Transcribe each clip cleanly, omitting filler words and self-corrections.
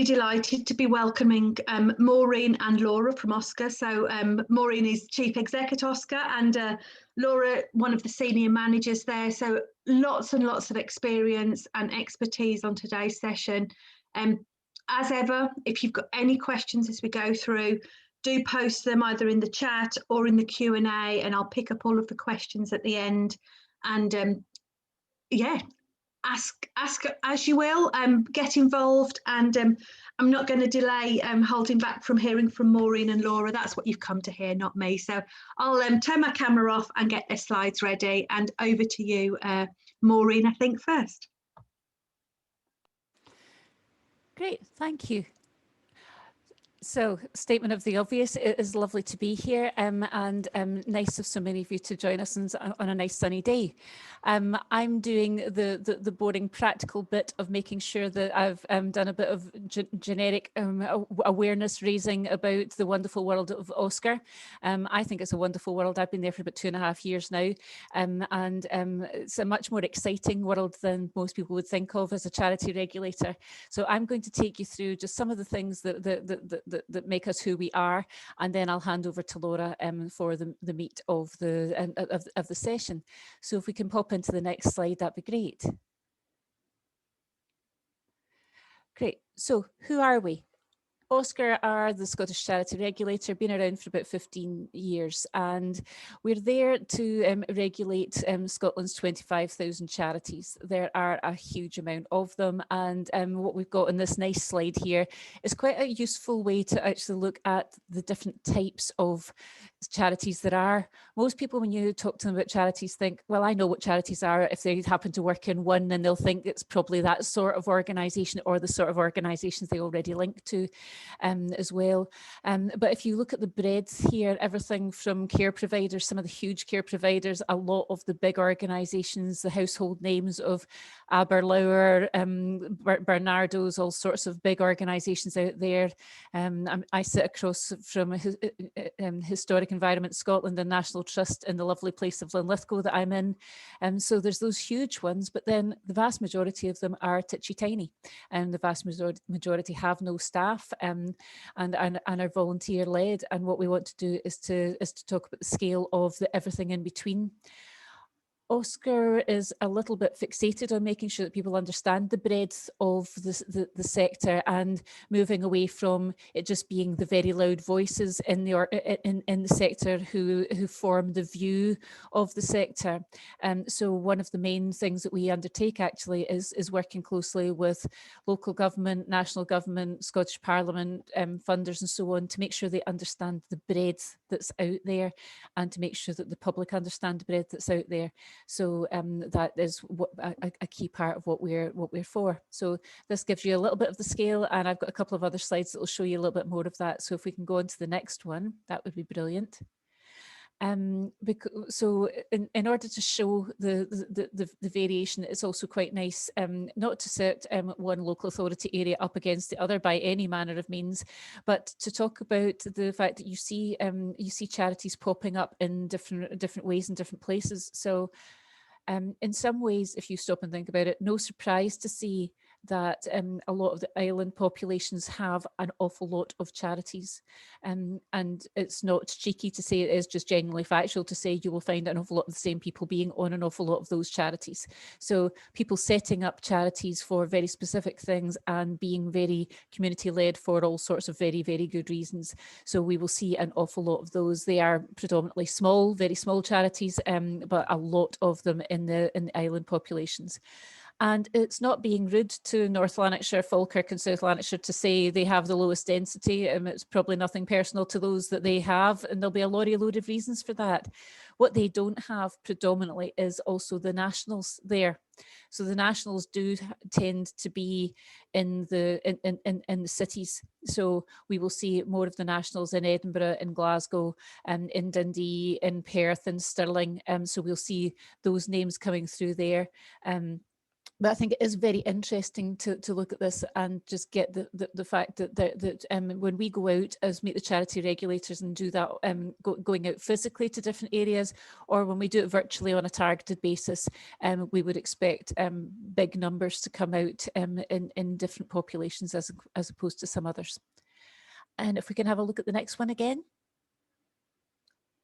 really delighted to be welcoming Maureen and Laura from OSCR. So Maureen is Chief Exec at OSCR and Laura, one of the senior managers there. So lots and lots of experience and expertise on today's session. As ever, if you've got any questions as we go through, do post them either in the chat or in the Q&A, and I'll pick up all of the questions at the end. And yeah, ask as you will, get involved, and I'm not going to delay holding back from hearing from Maureen and Laura. That's what you've come to hear, not me. So I'll turn my camera off and get their slides ready, and over to you, Maureen, I think first. Great, thank you. So, statement of the obvious, it is lovely to be here and nice of so many of you to join us on a nice sunny day. I'm doing the boring practical bit of making sure that I've done a bit of generic awareness raising about the wonderful world of OSCR. I think it's a wonderful world. I've been there for about 2.5 years now, and it's a much more exciting world than most people would think of as a charity regulator. So I'm going to take you through just some of the things that make us who we are, and then I'll hand over to Laura for the meat of the session. So if we can pop into the next slide, that'd be great. Great. So who are we? OSCR are the Scottish Charity Regulator, been around for about 15 years, and we're there to regulate Scotland's 25,000 charities. There are a huge amount of them, and what we've got in this nice slide here is quite a useful way to actually look at the different types of charities there are. Most people, when you talk to them about charities, think, well, I know what charities are. If they happen to work in one, then they'll think it's probably that sort of organisation or the sort of organisations they already link to. As well. But if you look at the breadth here, everything from care providers, some of the huge care providers, a lot of the big organisations, the household names of Aberlour, Bernardo's, all sorts of big organisations out there. I sit across from Historic Environment Scotland and National Trust in the lovely place of Linlithgow that I'm in. So there's those huge ones, but then the vast majority of them are titchy tiny, and the vast majority have no staff. And are volunteer led, and what we want to do is to talk about the scale of everything in between. OSCR is a little bit fixated on making sure that people understand the breadth of the sector and moving away from it just being the very loud voices in the sector who form the view of the sector. So one of the main things that we undertake actually is working closely with local government, national government, Scottish Parliament, funders and so on, to make sure they understand the breadth that's out there and to make sure that the public understand the breadth that's out there. So that is a key part of what we're for. So this gives you a little bit of the scale, and I've got a couple of other slides that will show you a little bit more of that. So if we can go on to the next one, that would be brilliant. So in order to show the variation, it's also quite nice not to set one local authority area up against the other by any manner of means, but to talk about the fact that you see charities popping up in different ways in different places. So in some ways, if you stop and think about it, no surprise to see that a lot of the island populations have an awful lot of charities. And it's not cheeky to say, it is just genuinely factual to say you will find an awful lot of the same people being on an awful lot of those charities. So people setting up charities for very specific things and being very community led for all sorts of very, very good reasons. So we will see an awful lot of those. They are predominantly small, very small charities, but a lot of them in the island populations. And it's not being rude to North Lanarkshire, Falkirk and South Lanarkshire to say they have the lowest density. It's probably nothing personal to those that they have, and there'll be a load of reasons for that. What they don't have predominantly is also the nationals there. So the nationals do tend to be in the cities. So we will see more of the nationals in Edinburgh, in Glasgow, in Dundee, in Perth, in Stirling. So we'll see those names coming through there. But I think it is very interesting to look at this and just get the fact that when we go out as Meet the Charity Regulators and do that, going out physically to different areas, or when we do it virtually on a targeted basis, we would expect big numbers to come out in different populations as opposed to some others. And if we can have a look at the next one again.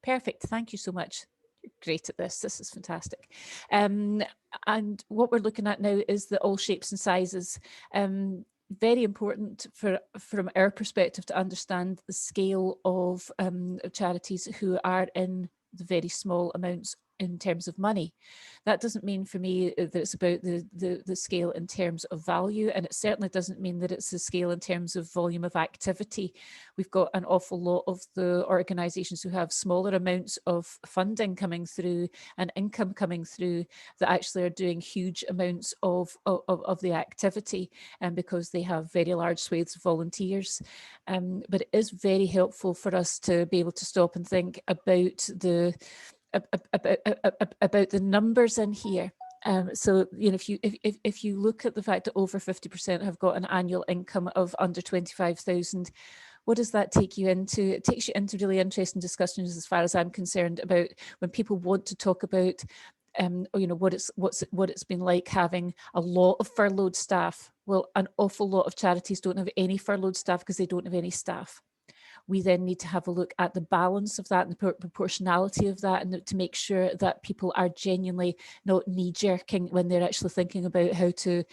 Perfect, thank you so much. You're great at this. This is fantastic. And what we're looking at now is the all shapes and sizes. Very important from our perspective to understand the scale of charities who are in the very small amounts in terms of money. That doesn't mean for me that it's about the scale in terms of value, and it certainly doesn't mean that it's the scale in terms of volume of activity. We've got an awful lot of the organisations who have smaller amounts of funding coming through and income coming through that actually are doing huge amounts of the activity, and because they have very large swathes of volunteers. But it is very helpful for us to be able to stop and think about the numbers in here. So, you know, if you look at the fact that over 50% have got an annual income of under 25,000, what does that take you into? It takes you into really interesting discussions, as far as I'm concerned, about when people want to talk about you know, what it's been like having a lot of furloughed staff. Well, an awful lot of charities don't have any furloughed staff because they don't have any staff. We then need to have a look at the balance of that and the proportionality of that, and to make sure that people are genuinely not knee-jerking when they're actually thinking about how to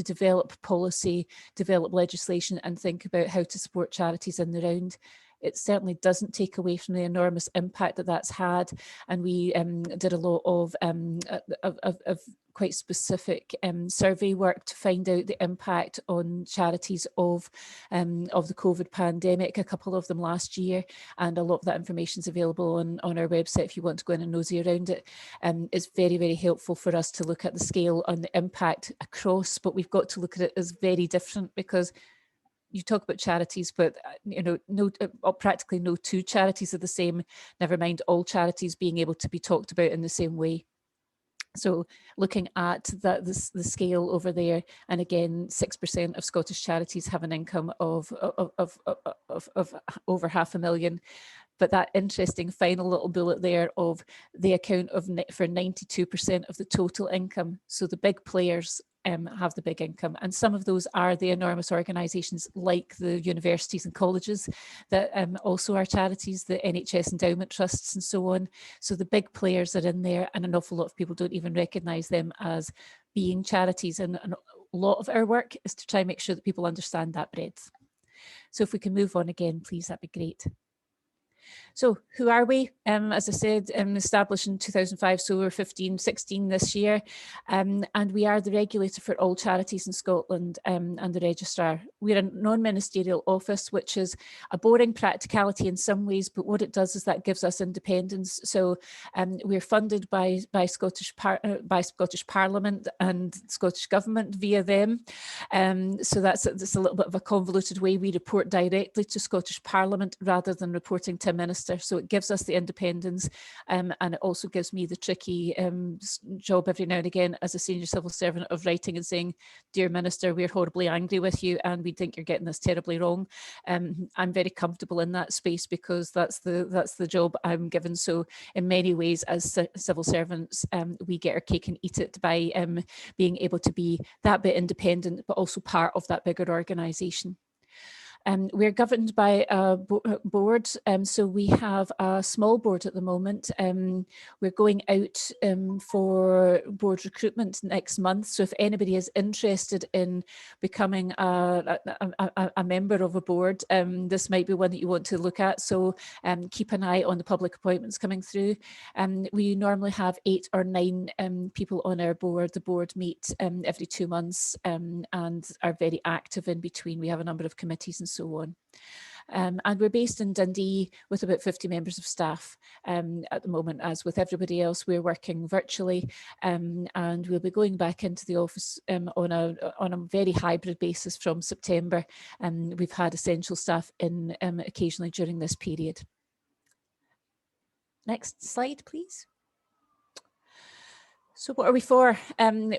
develop policy, develop legislation, and think about how to support charities in the round. It certainly doesn't take away from the enormous impact that that's had. And we did a lot of quite specific survey work to find out the impact on charities of the COVID pandemic, a couple of them last year, and a lot of that information is available on our website if you want to go in and nosy around it. It's very, very helpful for us to look at the scale and the impact across, but we've got to look at it as very different, because you talk about charities, but you know, practically no two charities are the same, never mind all charities being able to be talked about in the same way. So looking at the scale over there, and again, 6% of Scottish charities have an income of over 500,000. But that interesting final little bullet there of the account for 92% of the total income. So the big players have the big income, and some of those are the enormous organisations like the universities and colleges that also are charities, the NHS endowment trusts and so on. So the big players are in there, and an awful lot of people don't even recognise them as being charities, and a lot of our work is to try and make sure that people understand that breadth. So if we can move on again, please, that'd be great. So who are we? As I said, established in 2005, so we're 16 this year. And we are the regulator for all charities in Scotland and the registrar. We're a non-ministerial office, which is a boring practicality in some ways, but what it does is that gives us independence. So we're funded by Scottish Parliament and Scottish Government via them. So that's a little bit of a convoluted way. We report directly to Scottish Parliament rather than reporting to a minister. So it gives us the independence, and it also gives me the tricky job every now and again as a senior civil servant of writing and saying, dear minister, we're horribly angry with you and we think you're getting this terribly wrong. I'm very comfortable in that space because that's the job I'm given. So in many ways, as civil servants, we get our cake and eat it by being able to be that bit independent, but also part of that bigger organisation. We're governed by a board, so we have a small board at the moment. We're going out for board recruitment next month, so if anybody is interested in becoming a member of a board, this might be one that you want to look at, so keep an eye on the public appointments coming through. We normally have 8 or 9 people on our board. The board meet every 2 months and are very active in between. We have a number of committees and so on. And we're based in Dundee with about 50 members of staff at the moment. As with everybody else, we're working virtually, and we'll be going back into the office on a very hybrid basis from September. We've had essential staff in occasionally during this period. Next slide, please. So what are we for?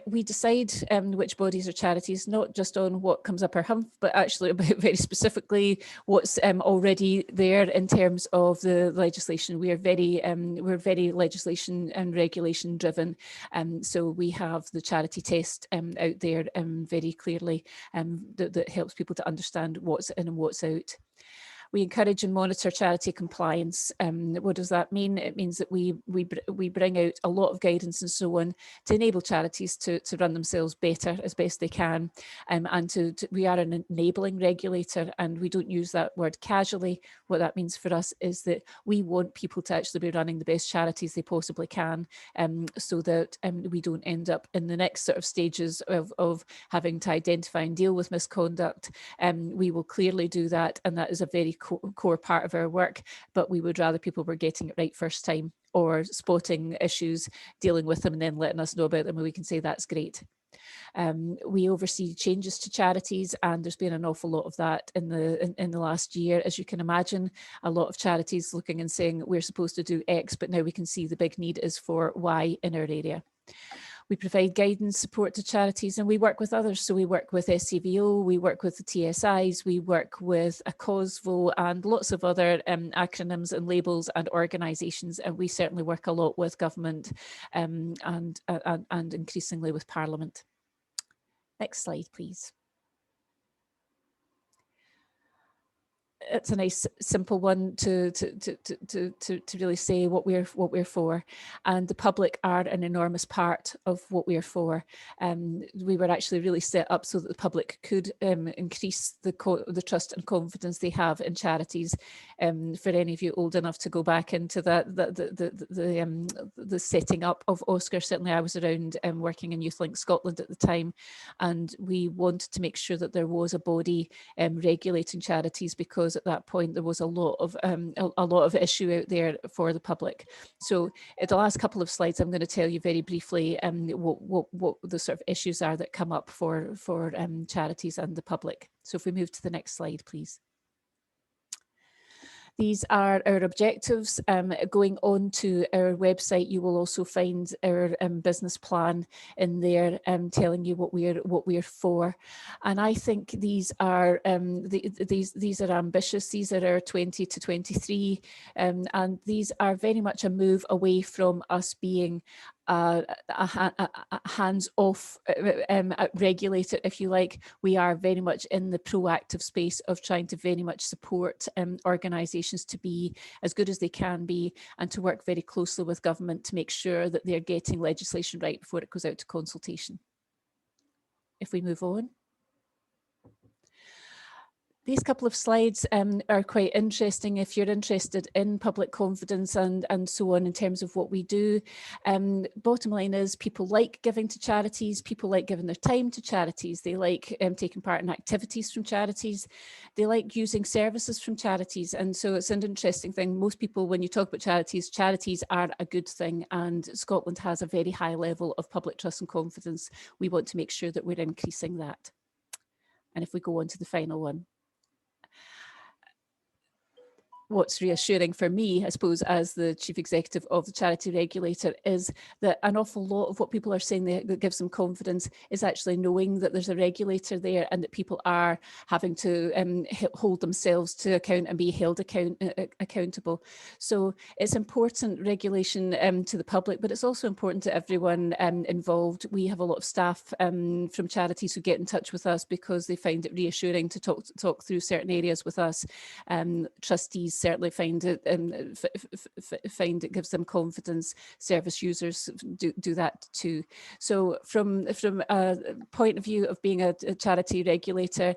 We decide which bodies are charities, not just on what comes up our hump, but actually about very specifically what's already there in terms of the legislation. We're very legislation and regulation driven. So we have the charity test out there very clearly that helps people to understand what's in and what's out. We encourage and monitor charity compliance. What does that mean? It means that we bring out a lot of guidance and so on to enable charities to run themselves better as best they can. And we are an enabling regulator, and we don't use that word casually. What that means for us is that we want people to actually be running the best charities they possibly can, so that we don't end up in the next sort of stages of having to identify and deal with misconduct. We will clearly do that, and that is a very core part of our work, but we would rather people were getting it right first time, or spotting issues, dealing with them, and then letting us know about them, and we can say that's great. We oversee changes to charities, and there's been an awful lot of that in the last year. As you can imagine, a lot of charities looking and saying we're supposed to do X, but now we can see the big need is for Y in our area. We provide guidance, support to charities, and we work with others. So we work with SCIO, we work with the TSIs, we work with ACOSVO and lots of other acronyms and labels and organisations. And we certainly work a lot with government and increasingly with Parliament. Next slide, please. It's a nice simple one to really say what we're for, and the public are an enormous part of what we're for. We were actually really set up so that the public could increase the trust and confidence they have in charities. For any of you old enough to go back into the setting up of OSCR, certainly I was around working in Youth Link Scotland at the time, and we wanted to make sure that there was a body regulating charities, because at that point there was a lot of issue out there for the public. So in the last couple of slides, I'm going to tell you very briefly what the sort of issues are that come up for charities and the public. So if we move to the next slide, please. These are our objectives. Going on to our website, you will also find our business plan in there, telling you what we're for. And I think these are these are ambitious. These are our 20 to 23, and these are very much a move away from us being a hands-off regulator, if you like. We are very much in the proactive space of trying to very much support organisations to be as good as they can be, and to work very closely with government to make sure that they're getting legislation right before it goes out to consultation. If we move on. These couple of slides are quite interesting if you're interested in public confidence and so on in terms of what we do. Bottom line is, people like giving to charities, people like giving their time to charities, they like taking part in activities from charities, they like using services from charities. And so it's an interesting thing. Most people, when you talk about charities, charities are a good thing, and Scotland has a very high level of public trust and confidence. We want to make sure that we're increasing that. And if we go on to the final one. What's reassuring for me, I suppose, as the Chief Executive of the Charity Regulator, is that an awful lot of what people are saying that gives them confidence is actually knowing that there's a regulator there, and that people are having to hold themselves to account and be held accountable. So it's important regulation to the public, but it's also important to everyone involved. We have a lot of staff from charities who get in touch with us because they find it reassuring to talk through certain areas with us. Trustees certainly find it gives them confidence. Service users do that too. So from a point of view of being a charity regulator,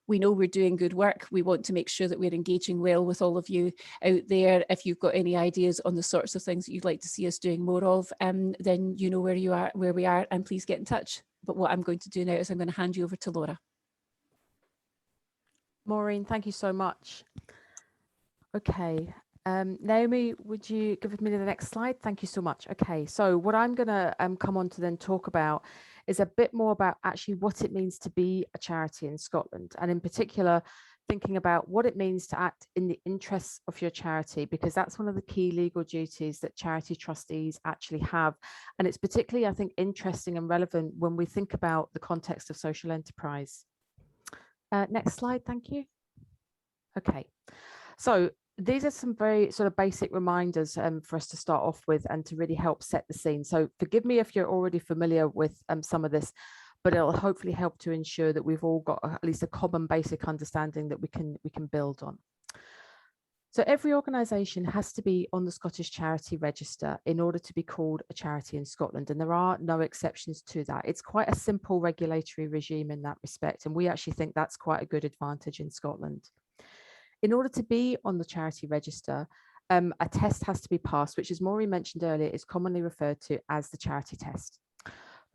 we know we're doing good work. We want to make sure that we're engaging well with all of you out there. If you've got any ideas on the sorts of things that you'd like to see us doing more of, then you know where we are, and please get in touch. But what I'm going to do now is I'm going to hand you over to Laura. Maureen, thank you so much. Okay, Naomi, would you give me the next slide? Thank you so much. Okay, so what I'm going to come on to then talk about is a bit more about actually what it means to be a charity in Scotland, and in particular thinking about what it means to act in the interests of your charity, because that's one of the key legal duties that charity trustees actually have. And it's particularly, I think, interesting and relevant when we think about the context of social enterprise. Next slide, thank you. Okay, so these are some very sort of basic reminders for us to start off with and to really help set the scene. So forgive me if you're already familiar with some of this, but it'll hopefully help to ensure that we've all got at least a common basic understanding that we can build on. So every organisation has to be on the Scottish Charity Register in order to be called a charity in Scotland, and there are no exceptions to that. It's quite a simple regulatory regime in that respect, and we actually think that's quite a good advantage in Scotland. In order to be on the charity register, a test has to be passed, which, as Maureen mentioned earlier, is commonly referred to as the charity test.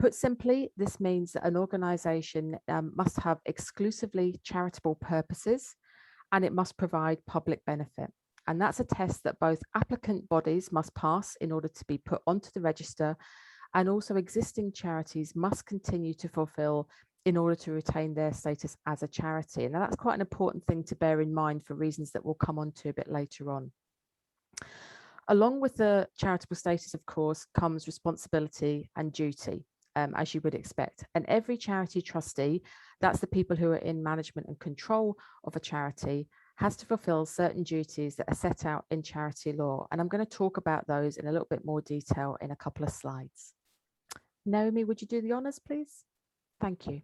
Put simply, this means that an organisation must have exclusively charitable purposes, and it must provide public benefit. And that's a test that both applicant bodies must pass in order to be put onto the register, and also existing charities must continue to fulfil in order to retain their status as a charity. And that's quite an important thing to bear in mind for reasons that we'll come on to a bit later on. Along with the charitable status, of course, comes responsibility and duty, as you would expect. And every charity trustee, that's the people who are in management and control of a charity, has to fulfill certain duties that are set out in charity law. And I'm going to talk about those in a little bit more detail in a couple of slides. Naomi, would you do the honours, please? Thank you.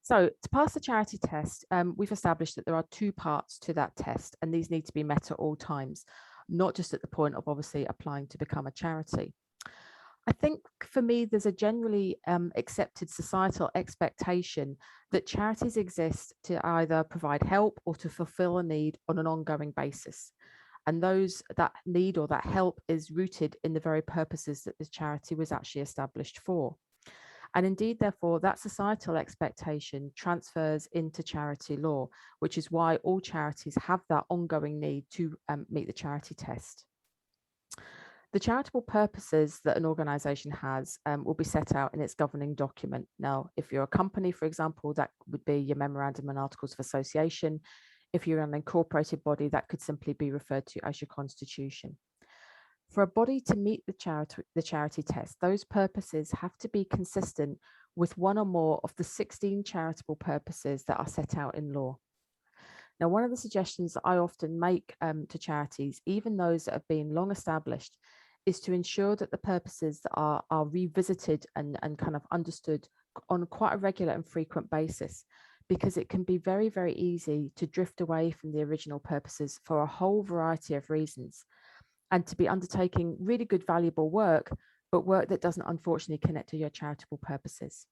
So to pass the charity test, we've established that there are two parts to that test, and these need to be met at all times, not just at the point of obviously applying to become a charity. I think for me, there's a generally accepted societal expectation that charities exist to either provide help or to fulfill a need on an ongoing basis. And that need or that help is rooted in the very purposes that this charity was actually established for. And indeed, therefore, that societal expectation transfers into charity law, which is why all charities have that ongoing need to meet the charity test. The charitable purposes that an organisation has will be set out in its governing document. Now, if you're a company, for example, that would be your memorandum and articles of association. If you're an incorporated body, that could simply be referred to as your constitution. For a body to meet the charity test, those purposes have to be consistent with one or more of the 16 charitable purposes that are set out in law. Now, one of the suggestions that I often make to charities, even those that have been long established, is to ensure that the purposes are revisited and kind of understood on quite a regular and frequent basis, because it can be very, very easy to drift away from the original purposes for a whole variety of reasons, and to be undertaking really good, valuable work, but work that doesn't unfortunately connect to your charitable purposes.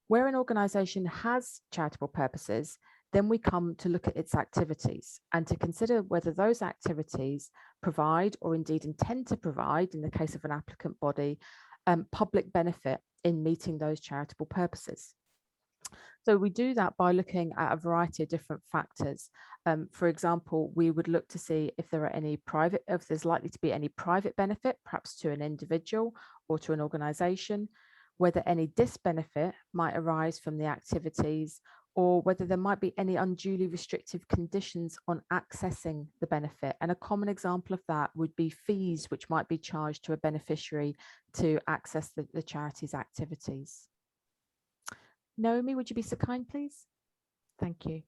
Where an organisation has charitable purposes, then we come to look at its activities and to consider whether those activities provide, or indeed intend to provide, in the case of an applicant body, public benefit in meeting those charitable purposes. So we do that by looking at a variety of different factors. For example, we would look to see if there's likely to be any private benefit, perhaps to an individual or to an organisation, whether any disbenefit might arise from the activities, or whether there might be any unduly restrictive conditions on accessing the benefit. And a common example of that would be fees which might be charged to a beneficiary to access the charity's activities. Naomi, would you be so kind, please? Thank you.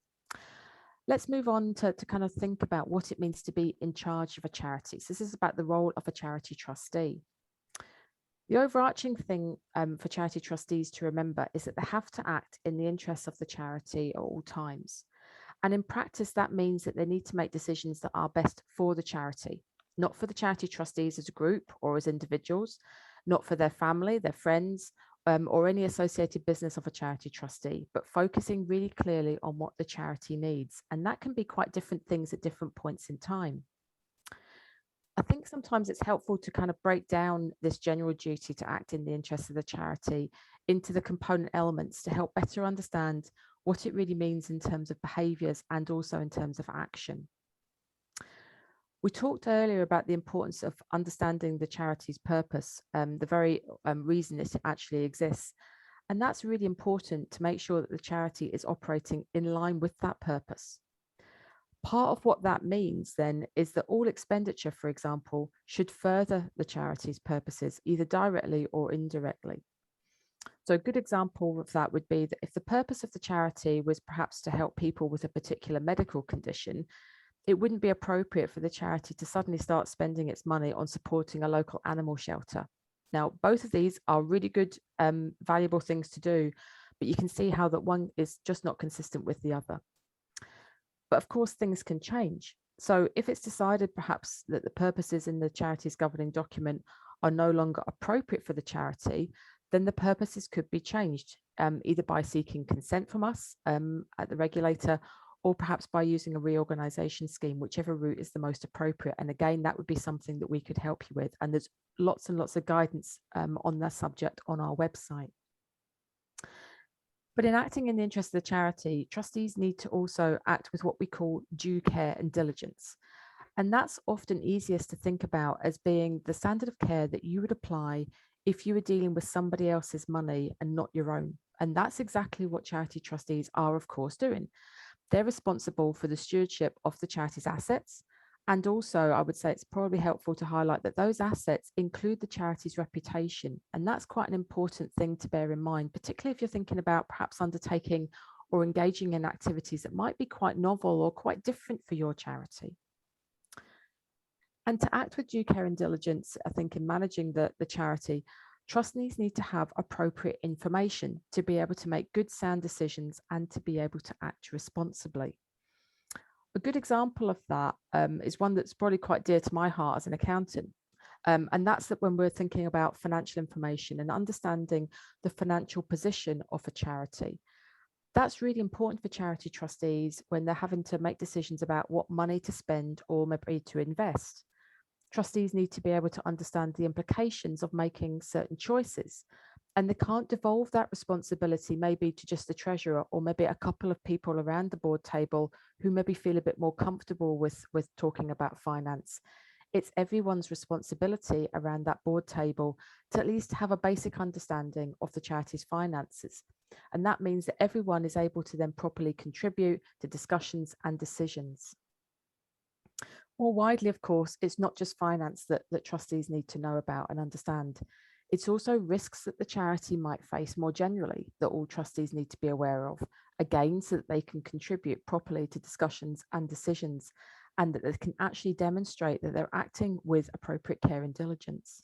Let's move on to kind of think about what it means to be in charge of a charity. So this is about the role of a charity trustee. The overarching thing for charity trustees to remember is that they have to act in the interests of the charity at all times. And in practice, that means that they need to make decisions that are best for the charity, not for the charity trustees as a group or as individuals, not for their family, their friends, or any associated business of a charity trustee, but focusing really clearly on what the charity needs. And that can be quite different things at different points in time. I think sometimes it's helpful to kind of break down this general duty to act in the interests of the charity into the component elements to help better understand what it really means in terms of behaviours and also in terms of action. We talked earlier about the importance of understanding the charity's purpose, the very reason it actually exists. And that's really important to make sure that the charity is operating in line with that purpose. Part of what that means then is that all expenditure, for example, should further the charity's purposes, either directly or indirectly. So a good example of that would be that if the purpose of the charity was perhaps to help people with a particular medical condition, it wouldn't be appropriate for the charity to suddenly start spending its money on supporting a local animal shelter. Now, both of these are really good, valuable things to do, but you can see how that one is just not consistent with the other. But of course, things can change. So if it's decided perhaps that the purposes in the charity's governing document are no longer appropriate for the charity, then the purposes could be changed, either by seeking consent from us at the regulator, or perhaps by using a reorganization scheme, whichever route is the most appropriate. And again, that would be something that we could help you with. And there's lots and lots of guidance on that subject on our website. But in acting in the interest of the charity, trustees need to also act with what we call due care and diligence. And that's often easiest to think about as being the standard of care that you would apply if you were dealing with somebody else's money and not your own. And that's exactly what charity trustees are, of course, doing. They're responsible for the stewardship of the charity's assets. And also, I would say it's probably helpful to highlight that those assets include the charity's reputation. And that's quite an important thing to bear in mind, particularly if you're thinking about perhaps undertaking or engaging in activities that might be quite novel or quite different for your charity. And to act with due care and diligence, I think in managing the charity, trustees need to have appropriate information to be able to make good, sound decisions and to be able to act responsibly. A good example of that is one that's probably quite dear to my heart as an accountant. And that's that when we're thinking about financial information and understanding the financial position of a charity. That's really important for charity trustees when they're having to make decisions about what money to spend or maybe to invest. Trustees need to be able to understand the implications of making certain choices, and they can't devolve that responsibility maybe to just the treasurer or maybe a couple of people around the board table who maybe feel a bit more comfortable with talking about finance. It's everyone's responsibility around that board table to at least have a basic understanding of the charity's finances. And that means that everyone is able to then properly contribute to discussions and decisions. More widely, of course, it's not just finance that trustees need to know about and understand. It's also risks that the charity might face more generally that all trustees need to be aware of, again, so that they can contribute properly to discussions and decisions, and that they can actually demonstrate that they're acting with appropriate care and diligence.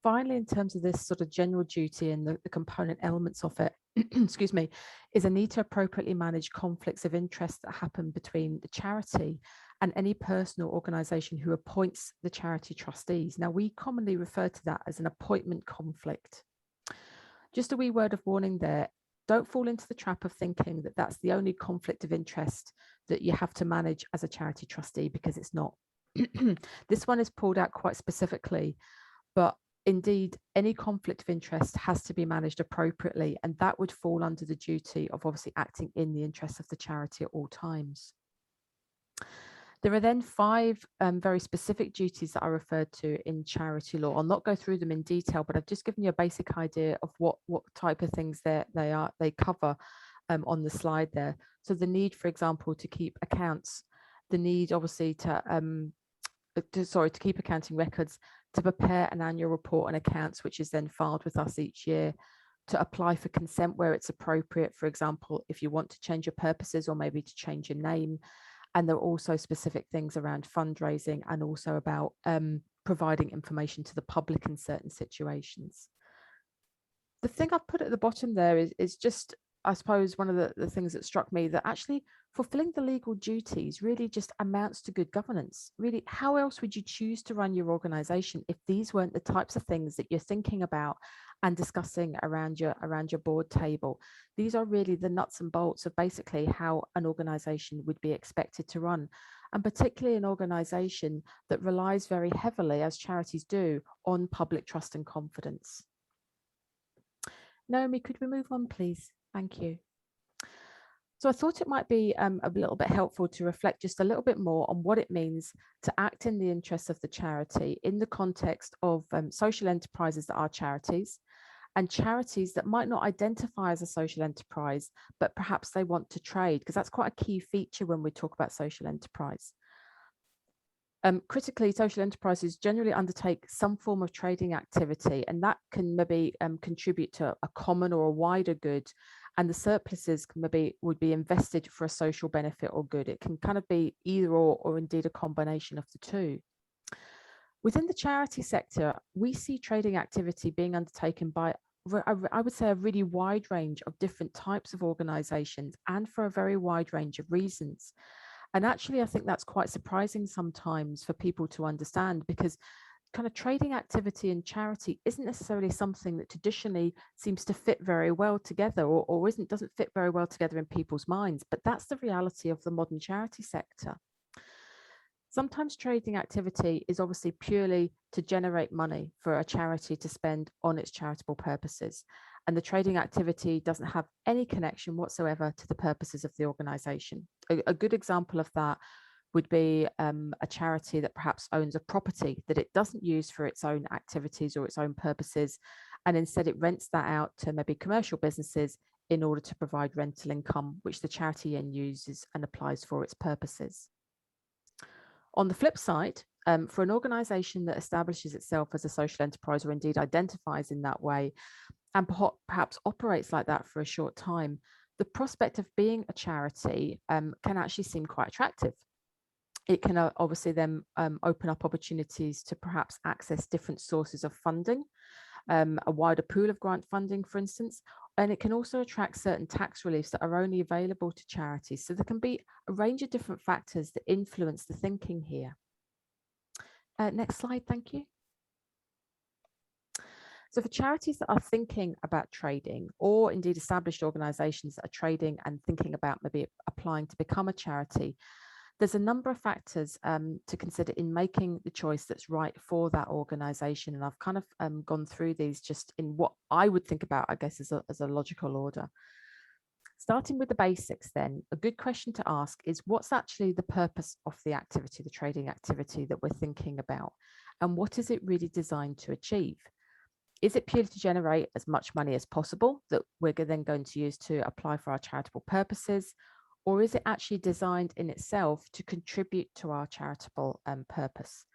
Finally, in terms of this sort of general duty and the component elements of it, excuse me, is a need to appropriately manage conflicts of interest that happen between the charity and any person or organisation who appoints the charity trustees. Now, we commonly refer to that as an appointment conflict. Just a wee word of warning there, don't fall into the trap of thinking that that's the only conflict of interest that you have to manage as a charity trustee, because it's not. This one is pulled out quite specifically, but indeed, any conflict of interest has to be managed appropriately, and that would fall under the duty of obviously acting in the interests of the charity at all times. There are then 5 very specific duties that are referred to in charity law. I'll not go through them in detail, but I've just given you a basic idea of what type of things they cover on the slide there. So the need, for example, to keep accounts, the need obviously to keep accounting records, to prepare an annual report and accounts, which is then filed with us each year, to apply for consent where it's appropriate, for example, if you want to change your purposes or maybe to change your name. And there are also specific things around fundraising and also about providing information to the public in certain situations. The thing I've put at the bottom there is just, I suppose, one of the things that struck me, that actually fulfilling the legal duties really just amounts to good governance. Really, how else would you choose to run your organisation if these weren't the types of things that you're thinking about and discussing around your board table? These are really the nuts and bolts of basically how an organisation would be expected to run, and particularly an organisation that relies very heavily, as charities do, on public trust and confidence. Naomi, could we move on, please? Thank you. So I thought it might be a little bit helpful to reflect just a little bit more on what it means to act in the interests of the charity in the context of social enterprises that are charities, and charities that might not identify as a social enterprise, but perhaps they want to trade, because that's quite a key feature when we talk about social enterprise. Critically, social enterprises generally undertake some form of trading activity, and that can maybe contribute to a common or a wider good, and the surpluses can would be invested for a social benefit or good. It can kind of be either or indeed a combination of the two. Within the charity sector, we see trading activity being undertaken by, I would say, a really wide range of different types of organisations, and for a very wide range of reasons. And actually, I think that's quite surprising sometimes for people to understand, because kind of trading activity and charity isn't necessarily something that traditionally seems to fit very well together, or doesn't fit very well together in people's minds. But that's the reality of the modern charity sector. Sometimes trading activity is obviously purely to generate money for a charity to spend on its charitable purposes. And the trading activity doesn't have any connection whatsoever to the purposes of the organisation. A good example of that would be a charity that perhaps owns a property that it doesn't use for its own activities or its own purposes, and instead it rents that out to maybe commercial businesses in order to provide rental income, which the charity then uses and applies for its purposes. On the flip side, for an organisation that establishes itself as a social enterprise, or indeed identifies in that way, and perhaps operates like that for a short time, the prospect of being a charity can actually seem quite attractive. It can obviously then open up opportunities to perhaps access different sources of funding, a wider pool of grant funding, for instance, and it can also attract certain tax reliefs that are only available to charities. So there can be a range of different factors that influence the thinking here. Next slide, thank you. So for charities that are thinking about trading, or indeed established organisations that are trading and thinking about maybe applying to become a charity, there's a number of factors to consider in making the choice that's right for that organisation. And I've kind of gone through these just in what I would think about, I guess, as a logical order. Starting with the basics then, a good question to ask is, what's actually the purpose of the activity, the trading activity that we're thinking about? And what is it really designed to achieve? Is it purely to generate as much money as possible that we're then going to use to apply for our charitable purposes? Or is it actually designed in itself to contribute to our charitable purpose?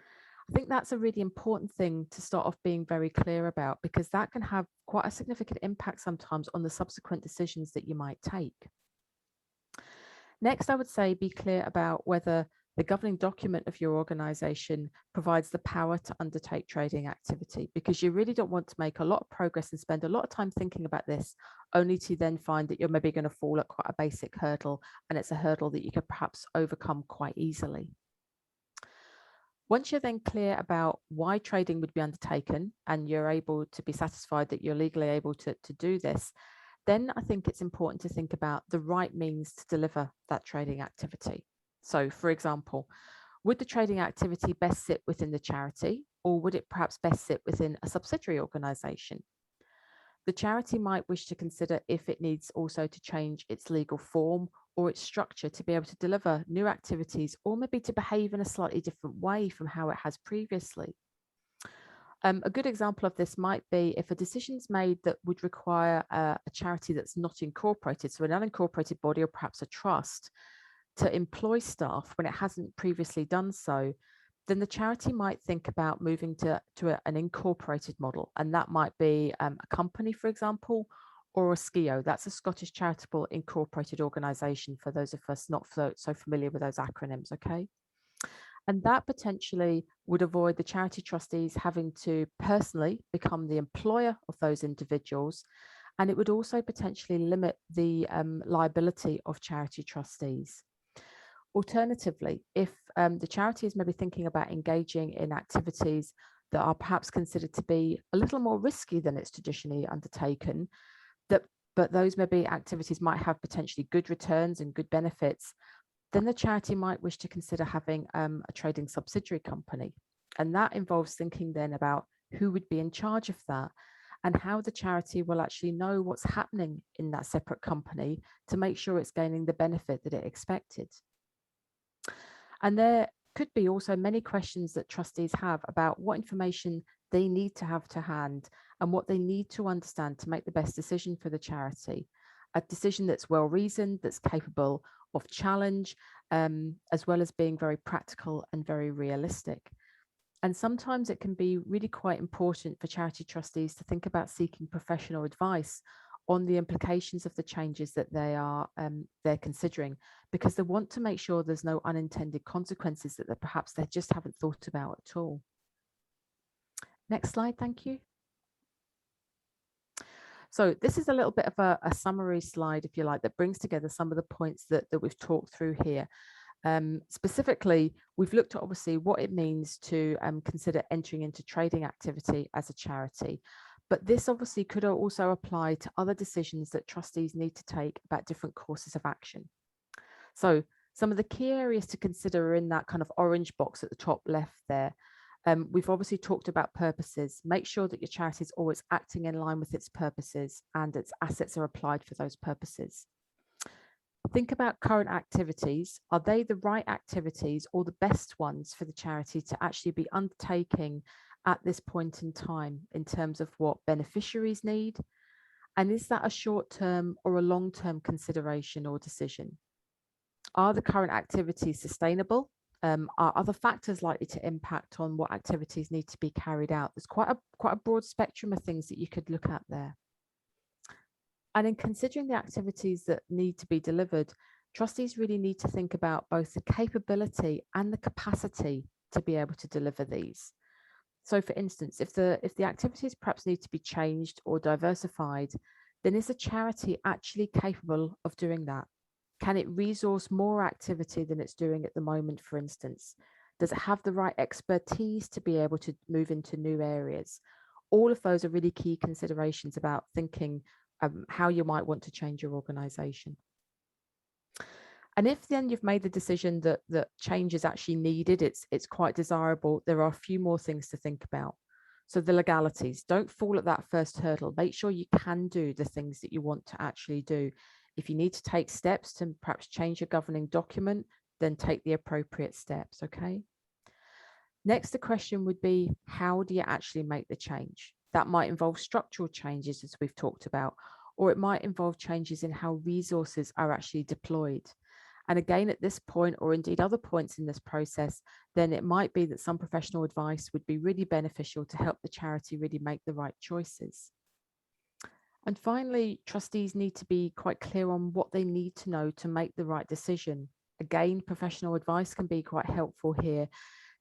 I think that's a really important thing to start off being very clear about, because that can have quite a significant impact sometimes on the subsequent decisions that you might take. Next, I would say be clear about whether the governing document of your organisation provides the power to undertake trading activity, because you really don't want to make a lot of progress and spend a lot of time thinking about this, only to then find that you're maybe going to fall at quite a basic hurdle, and it's a hurdle that you could perhaps overcome quite easily. Once you're then clear about why trading would be undertaken, and you're able to be satisfied that you're legally able to do this, then I think it's important to think about the right means to deliver that trading activity. So, for example, would the trading activity best sit within the charity, or would it perhaps best sit within a subsidiary organisation? The charity might wish to consider if it needs also to change its legal form or its structure to be able to deliver new activities, or maybe to behave in a slightly different way from how it has previously. A good example of this might be if a decision's made that would require a charity that's not incorporated, so an unincorporated body or perhaps a trust, to employ staff when it hasn't previously done so, then the charity might think about moving to an incorporated model. And that might be a company, for example, or a SCIO. That's a Scottish Charitable Incorporated Organisation, for those of us not so familiar with those acronyms, okay? And that potentially would avoid the charity trustees having to personally become the employer of those individuals. And it would also potentially limit the liability of charity trustees. Alternatively, if the charity is maybe thinking about engaging in activities that are perhaps considered to be a little more risky than it's traditionally undertaken, but those maybe activities might have potentially good returns and good benefits, then the charity might wish to consider having a trading subsidiary company. And that involves thinking then about who would be in charge of that, and how the charity will actually know what's happening in that separate company to make sure it's gaining the benefit that it expected. And there could be also many questions that trustees have about what information they need to have to hand and what they need to understand to make the best decision for the charity. A decision that's well reasoned, that's capable of challenge, as well as being very practical and very realistic. And sometimes it can be really quite important for charity trustees to think about seeking professional advice on the implications of the changes that they're considering, because they want to make sure there's no unintended consequences that perhaps they just haven't thought about at all. Next slide, thank you. So this is a little bit of a summary slide, if you like, that brings together some of the points that we've talked through here. Specifically, we've looked at obviously what it means to consider entering into trading activity as a charity. But this obviously could also apply to other decisions that trustees need to take about different courses of action. So some of the key areas to consider are in that kind of orange box at the top left there. We've obviously talked about purposes. Make sure that your charity is always acting in line with its purposes and its assets are applied for those purposes. Think about current activities. Are they the right activities or the best ones for the charity to actually be undertaking at this point in time in terms of what beneficiaries need? And is that a short-term or a long-term consideration or decision? Are the current activities sustainable? Are other factors likely to impact on what activities need to be carried out? There's quite a broad spectrum of things that you could look at there. And in considering the activities that need to be delivered, trustees really need to think about both the capability and the capacity to be able to deliver these. So for instance, if the activities perhaps need to be changed or diversified, then is the charity actually capable of doing that? Can it resource more activity than it's doing at the moment, for instance? Does it have the right expertise to be able to move into new areas? All of those are really key considerations about thinking how you might want to change your organization. And if then you've made the decision that change is actually needed, it's quite desirable, there are a few more things to think about. So the legalities, don't fall at that first hurdle. Make sure you can do the things that you want to actually do. If you need to take steps to perhaps change your governing document, then take the appropriate steps, okay? Next, the question would be, how do you actually make the change? That might involve structural changes, as we've talked about, or it might involve changes in how resources are actually deployed. And again, at this point, or indeed other points in this process, then it might be that some professional advice would be really beneficial to help the charity really make the right choices. And finally, trustees need to be quite clear on what they need to know to make the right decision. Again, professional advice can be quite helpful here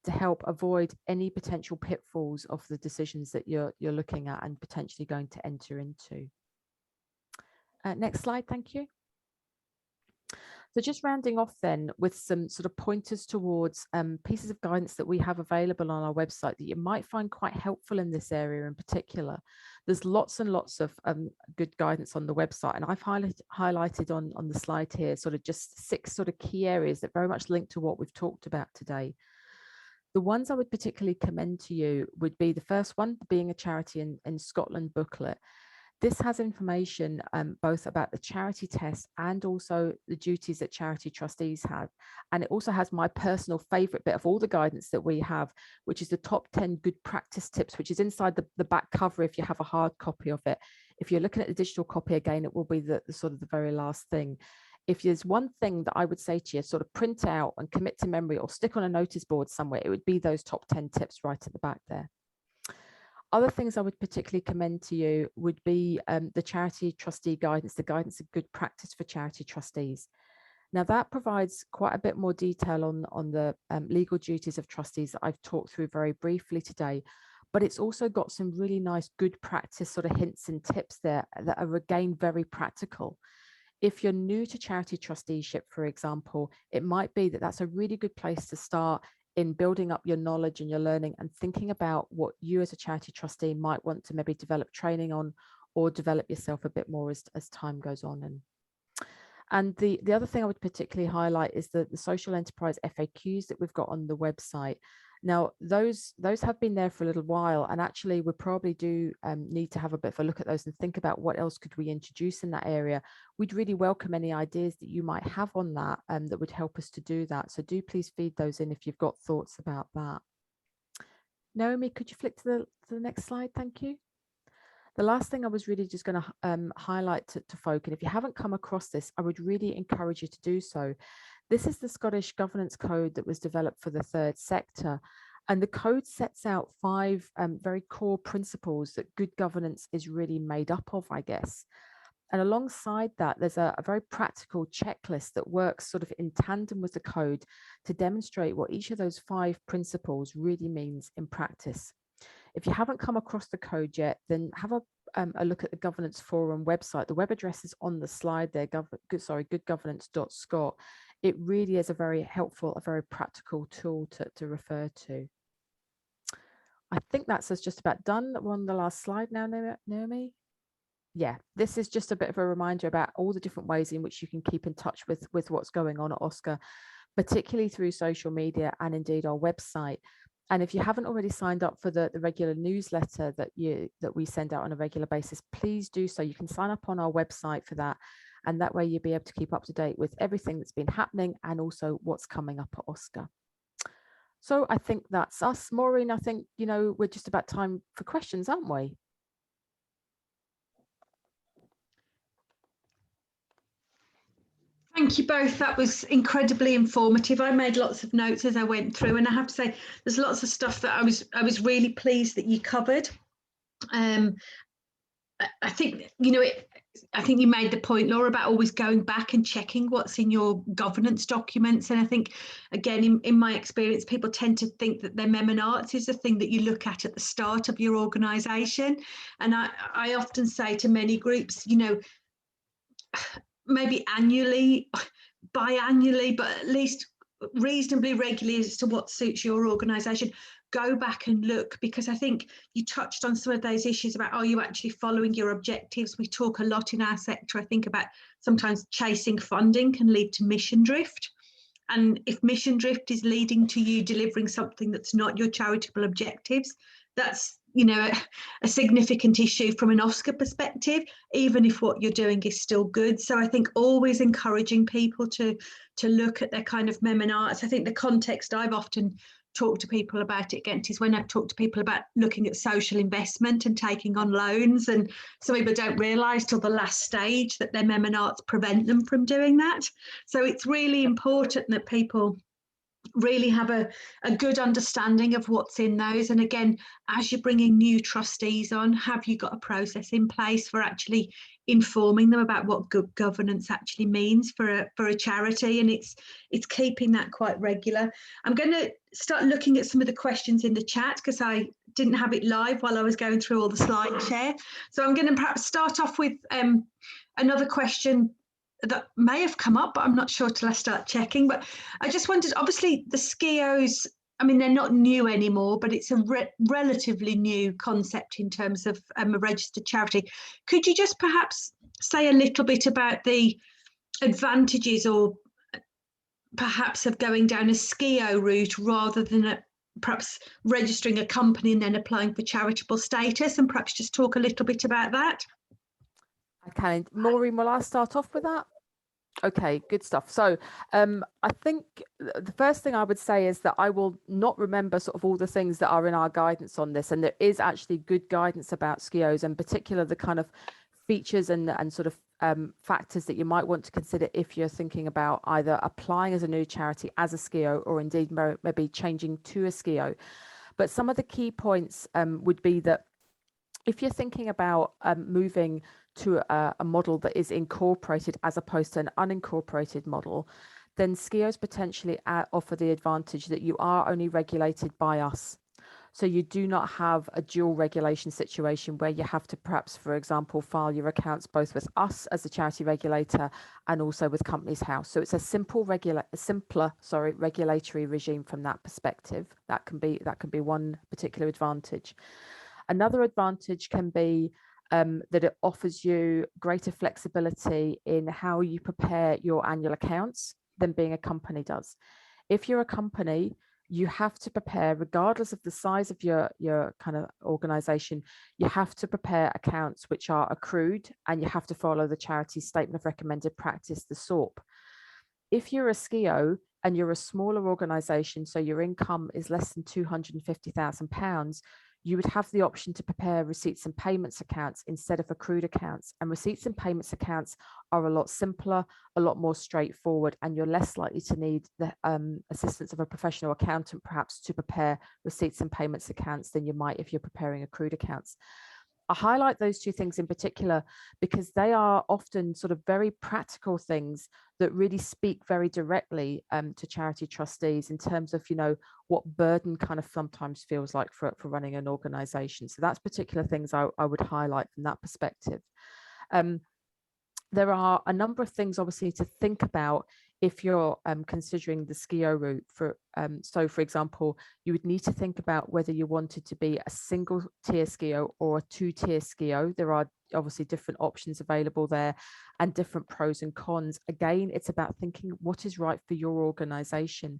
to help avoid any potential pitfalls of the decisions that you're looking at and potentially going to enter into. Next slide, thank you. So just rounding off then with some sort of pointers towards pieces of guidance that we have available on our website that you might find quite helpful in this area in particular. There's lots and lots of good guidance on the website, and I've highlighted on the slide here sort of just 6 sort of key areas that very much link to what we've talked about today. The ones I would particularly commend to you would be the first one, Being a Charity in Scotland booklet. This has information both about the charity test and also the duties that charity trustees have. And it also has my personal favorite bit of all the guidance that we have, which is the top 10 good practice tips, which is inside the back cover if you have a hard copy of it. If you're looking at the digital copy, again, it will be the sort of the very last thing. If there's one thing that I would say to you, sort of print out and commit to memory or stick on a notice board somewhere, it would be those top 10 tips right at the back there. Other things I would particularly commend to you would be the charity trustee guidance, the guidance of good practice for charity trustees. Now that provides quite a bit more detail on the legal duties of trustees that I've talked through very briefly today, but it's also got some really nice good practice sort of hints and tips there that are again very practical. If you're new to charity trusteeship, for example, it might be that that's a really good place to start in building up your knowledge and your learning and thinking about what you as a charity trustee might want to maybe develop training on or develop yourself a bit more as time goes on. And the other thing I would particularly highlight is the social enterprise FAQs that we've got on the website. Now, those have been there for a little while, and actually we probably do need to have a bit of a look at those and think about what else could we introduce in that area. We'd really welcome any ideas that you might have on that that would help us to do that. So do please feed those in if you've got thoughts about that. Naomi, could you flick to the next slide? Thank you. The last thing I was really just going to highlight to folk, and if you haven't come across this, I would really encourage you to do so. This is the Scottish Governance Code that was developed for the third sector. And the code sets out 5 very core principles that good governance is really made up of, I guess. And alongside that, there's a very practical checklist that works sort of in tandem with the code to demonstrate what each of those 5 principles really means in practice. If you haven't come across the code yet, then have a look at the Governance Forum website. The web address is on the slide there, goodgovernance.scot. It really is a very helpful, a very practical tool to refer to. I think that's us just about done. We're on the last slide now, Naomi. Yeah, this is just a bit of a reminder about all the different ways in which you can keep in touch with what's going on at OSCR, particularly through social media and indeed our website. And if you haven't already signed up for the regular newsletter that we send out on a regular basis, please do so. You can sign up on our website for that. And that way you'll be able to keep up to date with everything that's been happening and also what's coming up at OSCR. So I think that's us. Maureen, I think, we're just about time for questions, aren't we? Thank you both. That was incredibly informative. I made lots of notes as I went through, and I have to say there's lots of stuff that I was really pleased that you covered. I think, I think you made the point, Laura, about always going back and checking what's in your governance documents. And I think, again, in my experience, people tend to think that their mem and arts is the thing that you look at the start of your organisation. And I often say to many groups, maybe annually, biannually, but at least reasonably regularly as to what suits your organisation, go back and look, because I think you touched on some of those issues about, are you actually following your objectives? We talk a lot in our sector, I think, about sometimes chasing funding can lead to mission drift. And if mission drift is leading to you delivering something that's not your charitable objectives, that's a significant issue from an OSCR perspective, even if what you're doing is still good. So I think always encouraging people to look at their kind of mem and arts. I think the context I've often talked to people about it again is when I've talked to people about looking at social investment and taking on loans, and some people don't realise till the last stage that their mem and arts prevent them from doing that. So it's really important that people really have a good understanding of what's in those. And again, as you're bringing new trustees on, have you got a process in place for actually informing them about what good governance actually means for a charity? And it's keeping that quite regular. I'm going to start looking at some of the questions in the chat because I didn't have it live while I was going through all the slide share. So I'm going to perhaps start off with another question that may have come up, but I'm not sure till I start checking. But I just wondered, obviously the SCIOs, I mean, they're not new anymore, but it's a relatively new concept in terms of a registered charity. Could you just perhaps say a little bit about the advantages or perhaps of going down a SCIO route rather than perhaps registering a company and then applying for charitable status, and perhaps just talk a little bit about that? Okay, Maureen, will I start off with that? Okay, good stuff. So I think the first thing I would say is that I will not remember sort of all the things that are in our guidance on this, and there is actually good guidance about SCIOs, in particular the kind of features and sort of factors that you might want to consider if you're thinking about either applying as a new charity as a SCIO or indeed maybe changing to a SCIO. But some of the key points would be that if you're thinking about moving to a model that is incorporated as opposed to an unincorporated model, then SCIOs potentially offer the advantage that you are only regulated by us. So you do not have a dual regulation situation where you have to perhaps, for example, file your accounts both with us as a charity regulator and also with Companies House. So it's a simpler regulatory regime from that perspective. That can be one particular advantage. Another advantage can be that it offers you greater flexibility in how you prepare your annual accounts than being a company does. If you're a company, you have to prepare, regardless of the size of your kind of organization, you have to prepare accounts which are accrued, and you have to follow the charity statement of recommended practice, the SORP. If you're a SCIO and you're a smaller organisation, so your income is less than £250,000, you would have the option to prepare receipts and payments accounts instead of accrued accounts. And receipts and payments accounts are a lot simpler, a lot more straightforward, and you're less likely to need the assistance of a professional accountant perhaps to prepare receipts and payments accounts than you might if you're preparing accrued accounts. I highlight those two things in particular because they are often sort of very practical things that really speak very directly to charity trustees in terms of, you know, what burden kind of sometimes feels like for running an organisation. So that's particular things I would highlight from that perspective. There are a number of things obviously to think about if you're considering the SCIO route. So for example, you would need to think about whether you wanted to be a single tier SCIO or a two-tier SCIO. There are obviously different options available there and different pros and cons. Again, it's about thinking what is right for your organisation.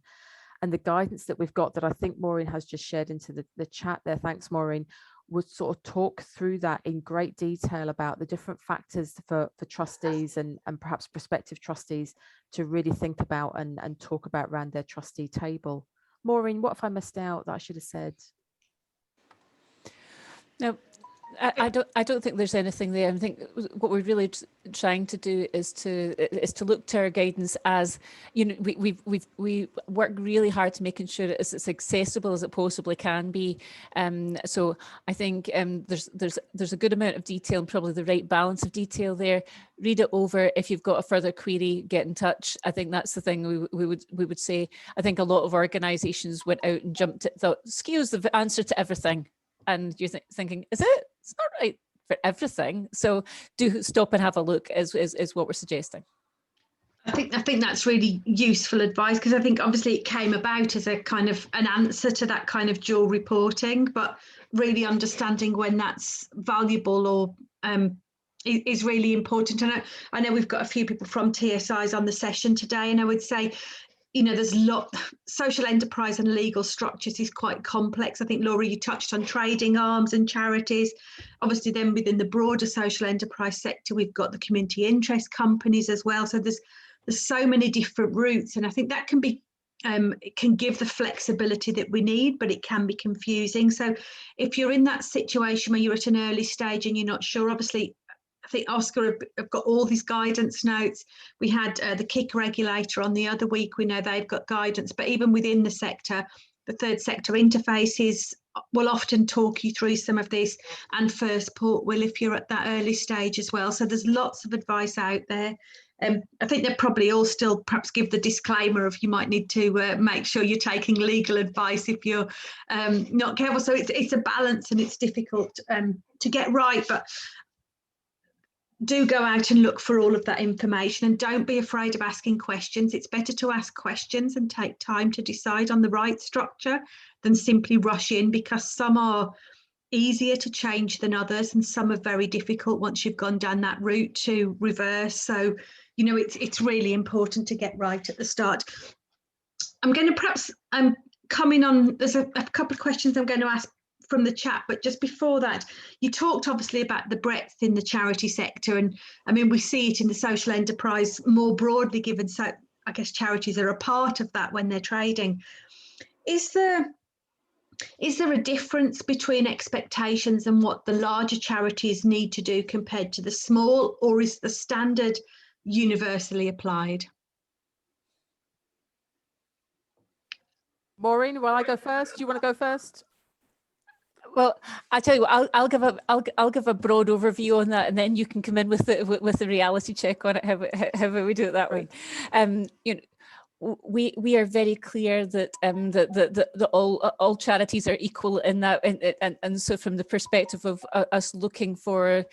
And the guidance that we've got that I think Maureen has just shared into the chat there, thanks Maureen, would sort of talk through that in great detail about the different factors for trustees and perhaps prospective trustees to really think about and talk about around their trustee table. Maureen, what have I missed out that I should have said? No, I don't think there's anything there. I think what we're really trying to do is to look to our guidance as, you know, we work really hard to making sure it's as accessible as it possibly can be. So I think there's a good amount of detail and probably the right balance of detail there. Read it over. If you've got a further query, get in touch. I think that's the thing we would say. I think a lot of organisations went out and jumped at, thought SCIO's the answer to everything. And you're thinking, is it? It's not right for everything. So do stop and have a look is what we're suggesting. I think that's really useful advice, because I think obviously it came about as a kind of an answer to that kind of dual reporting, but really understanding when that's valuable or is really important. And I know we've got a few people from TSIs on the session today, and I would say, you know, there's social enterprise and legal structures is quite complex. I think, Laura, you touched on trading arms and charities. Obviously, then within the broader social enterprise sector, we've got the community interest companies as well. So there's so many different routes, and I think that can be it can give the flexibility that we need, but it can be confusing. So if you're in that situation where you're at an early stage and you're not sure, obviously, I think OSCR have got all these guidance notes. We had the KIC regulator on the other week. We know they've got guidance, but even within the sector, the third sector interfaces will often talk you through some of this, and First Port will if you're at that early stage as well. So there's lots of advice out there. I think they'll probably all still perhaps give the disclaimer of you might need to make sure you're taking legal advice if you're not careful. So it's a balance, and it's difficult to get right, but do go out and look for all of that information, and don't be afraid of asking questions. It's better to ask questions and take time to decide on the right structure than simply rush in, because some are easier to change than others and some are very difficult once you've gone down that route to reverse. So, you know, it's really important to get right at the start. I'm going to perhaps come in on, there's a couple of questions I'm going to ask from the chat, but just before that, you talked obviously about the breadth in the charity sector, and I mean we see it in the social enterprise more broadly, given so I guess charities are a part of that when they're trading. Is there a difference between expectations and what the larger charities need to do compared to the small, or is the standard universally applied? Maureen, will I go first? Do you want to go first? Well, I tell you what, I'll give a broad overview on that, and then you can come in with the reality check on it. How we do it that way? You know, we are very clear that that all charities are equal in that, and so from the perspective of us looking for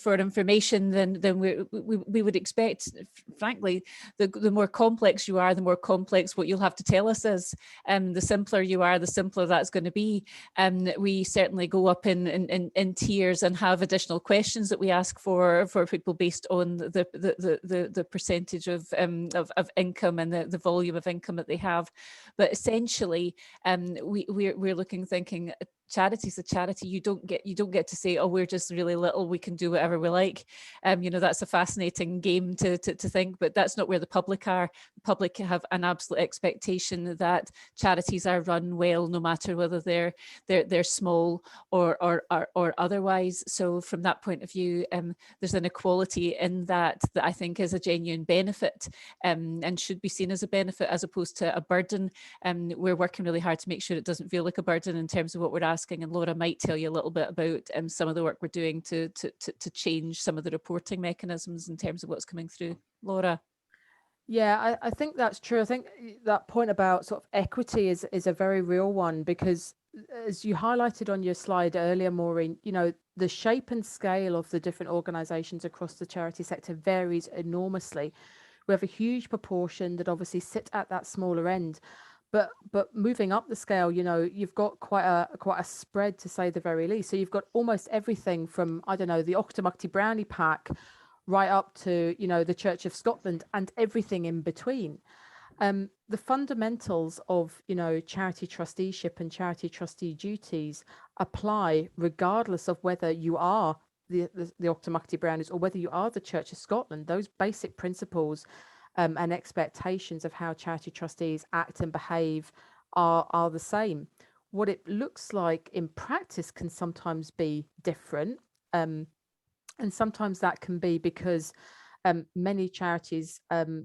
information, then we would expect, frankly, the more complex you are, the more complex what you'll have to tell us is. The simpler you are, the simpler that's going to be. We certainly go up in tiers and have additional questions that we ask for people based on the percentage of income and the volume of income that they have. But essentially, we're thinking charity's a charity. You don't get to say, oh, we're just really little, we can do whatever we like. You know, that's a fascinating game to think, but that's not where the public are. The public have an absolute expectation that charities are run well, no matter whether they're small or otherwise. So from that point of view, there's an equality in that I think is a genuine benefit, and should be seen as a benefit as opposed to a burden. We're working really hard to make sure it doesn't feel like a burden in terms of what we're asking, and Laura might tell you a little bit about some of the work we're doing to change some of the reporting mechanisms in terms of what's coming through. Laura? Yeah, I think that's true. I think that point about sort of equity is a very real one, because as you highlighted on your slide earlier, Maureen, you know, the shape and scale of the different organisations across the charity sector varies enormously. We have a huge proportion that obviously sit at that smaller end, but moving up the scale, you know, you've got quite a spread, to say the very least. So you've got almost everything from, I don't know, the Octomukti Brownie Pack right up to, you know, the Church of Scotland and everything in between. The fundamentals of, you know, charity trusteeship and charity trustee duties apply regardless of whether you are the Octomukti Brownies or whether you are the Church of Scotland. Those basic principles and expectations of how charity trustees act and behave are the same. What it looks like in practice can sometimes be different, and sometimes that can be because many charities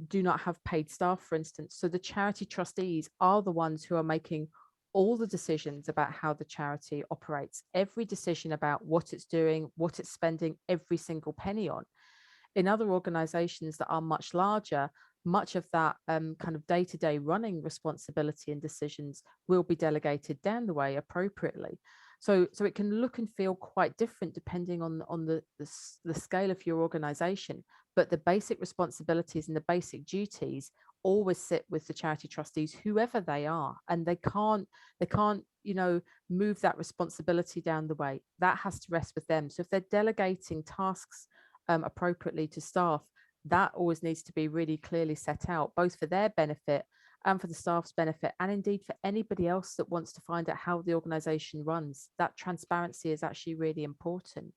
do not have paid staff, for instance. So the charity trustees are the ones who are making all the decisions about how the charity operates, every decision about what it's doing, what it's spending every single penny on. In other organizations that are much larger, much of that kind of day-to-day running responsibility and decisions will be delegated down the way appropriately. So it can look and feel quite different depending on the scale of your organization, but the basic responsibilities and the basic duties always sit with the charity trustees, whoever they are, and they can't you know, move that responsibility down the way. That has to rest with them. So if they're delegating tasks appropriately to staff, that always needs to be really clearly set out, both for their benefit and for the staff's benefit, and indeed for anybody else that wants to find out how the organisation runs. That transparency is actually really important.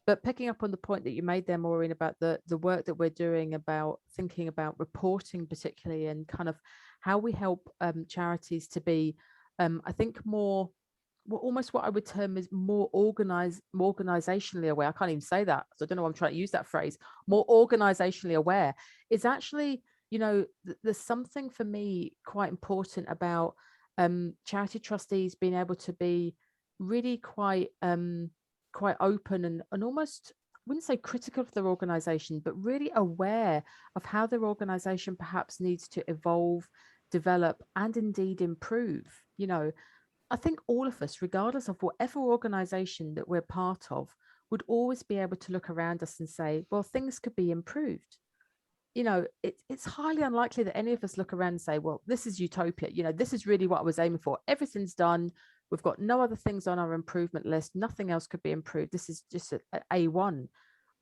But picking up on the point that you made there, Maureen, about the work that we're doing about thinking about reporting particularly, and kind of how we help charities to be, I think, more, well, almost what I would term as more organizationally aware. I can't even say that, so I don't know why I'm trying to use that phrase. More organizationally aware is actually, you know, there's something for me quite important about charity trustees being able to be really quite open and almost, I wouldn't say critical of their organization, but really aware of how their organization perhaps needs to evolve, develop, and indeed improve. You know, I think all of us, regardless of whatever organization that we're part of, would always be able to look around us and say, well, things could be improved. You know, it's highly unlikely that any of us look around and say, well, this is utopia. You know, this is really what I was aiming for. Everything's done. We've got no other things on our improvement list. Nothing else could be improved. This is just an A1.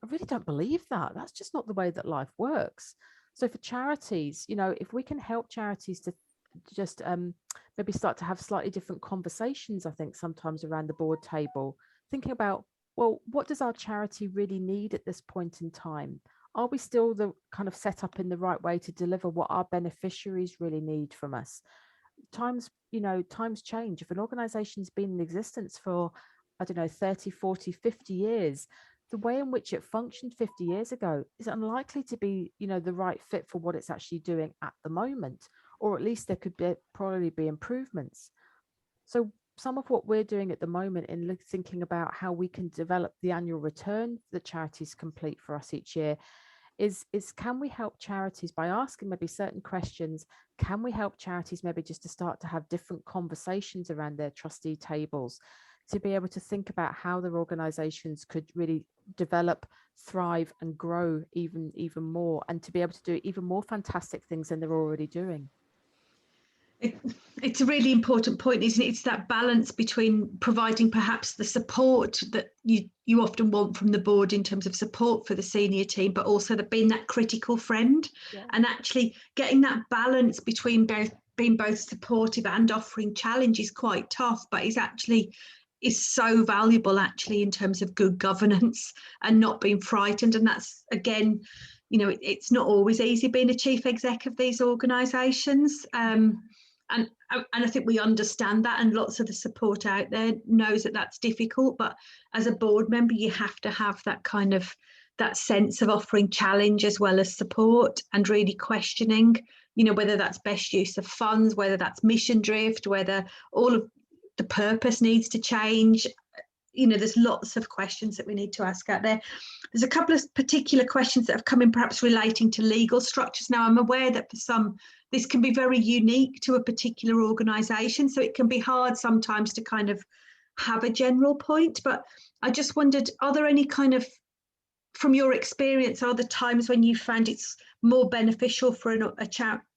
I really don't believe that. That's just not the way that life works. So for charities, you know, if we can help charities to just maybe start to have slightly different conversations, I think sometimes around the board table, thinking about, well, what does our charity really need at this point in time? Are we still the kind of set up in the right way to deliver what our beneficiaries really need from us? Times, you know, times change. If an organization's been in existence for, I don't know, 30, 40, 50 years, the way in which it functioned 50 years ago is unlikely to be, you know, the right fit for what it's actually doing at the moment, or at least there could probably be improvements. So some of what we're doing at the moment in thinking about how we can develop the annual return that charities complete for us each year is can we help charities by asking maybe certain questions? Can we help charities maybe just to start to have different conversations around their trustee tables, to be able to think about how their organizations could really develop, thrive, and grow even more, and to be able to do even more fantastic things than they're already doing? It's a really important point, isn't it? It's that balance between providing perhaps the support that you often want from the board in terms of support for the senior team, but also being that critical friend, and actually getting that balance between both being both supportive and offering challenge is quite tough, but is so valuable actually in terms of good governance and not being frightened. And that's, again, you know, it's not always easy being a chief exec of these organisations. And I think we understand that, and lots of the support out there knows that that's difficult. But as a board member, you have to have that kind of that sense of offering challenge as well as support, and really questioning, you know, whether that's best use of funds, whether that's mission drift, whether all of the purpose needs to change. You know, there's lots of questions that we need to ask out there. There's a couple of particular questions that have come in, perhaps relating to legal structures. Now, I'm aware that for some, this can be very unique to a particular organisation, so it can be hard sometimes to kind of have a general point. But I just wondered, are there any kind of, from your experience, are there times when you found it's more beneficial for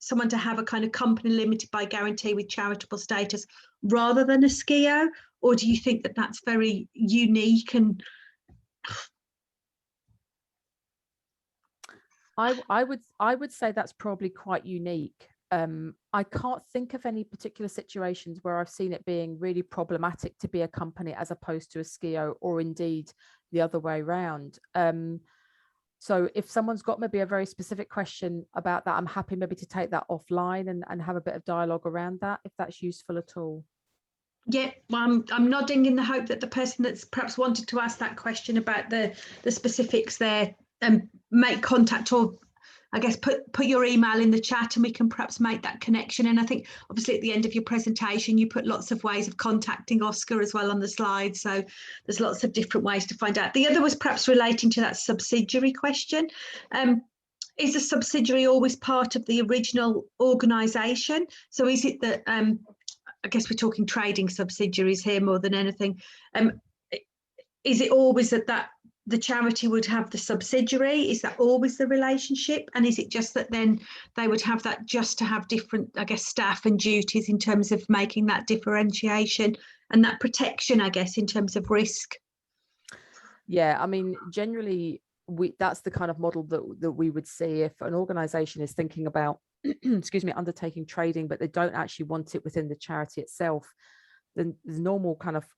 someone to have a kind of company limited by guarantee with charitable status rather than a SCIO? Or do you think that that's very unique? And I would say that's probably quite unique. I can't think of any particular situations where I've seen it being really problematic to be a company as opposed to a SCIO, or indeed the other way around. So if someone's got maybe a very specific question about that, I'm happy maybe to take that offline and have a bit of dialogue around that, if that's useful at all. Yeah, well, I'm nodding in the hope that the person that's perhaps wanted to ask that question about the specifics there, make contact, or I guess put your email in the chat, and we can perhaps make that connection. And I think obviously at the end of your presentation, you put lots of ways of contacting OSCR as well on the slide. So there's lots of different ways to find out. The other was perhaps relating to that subsidiary question. Is a subsidiary always part of the original organisation? So is it that, I guess we're talking trading subsidiaries here more than anything. Is it always that the charity would have the subsidiary? Is that always the relationship? And is it just that then they would have that just to have different, I guess, staff and duties in terms of making that differentiation and that protection, I guess, in terms of risk? Yeah, I mean, generally, that's the kind of model that we would see if an organisation is thinking about, excuse me, undertaking trading, but they don't actually want it within the charity itself. Then the normal kind of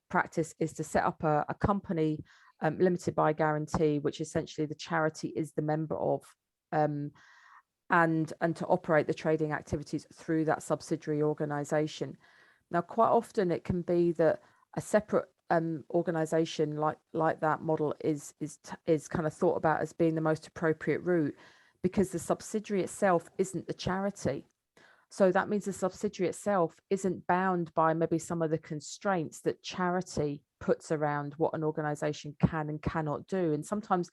practice is to set up a company limited by guarantee, which essentially the charity is the member of, and to operate the trading activities through that subsidiary organisation. Now, quite often it can be that a separate organisation like that model is kind of thought about as being the most appropriate route, because the subsidiary itself isn't the charity. So that means the subsidiary itself isn't bound by maybe some of the constraints that charity puts around what an organisation can and cannot do. And sometimes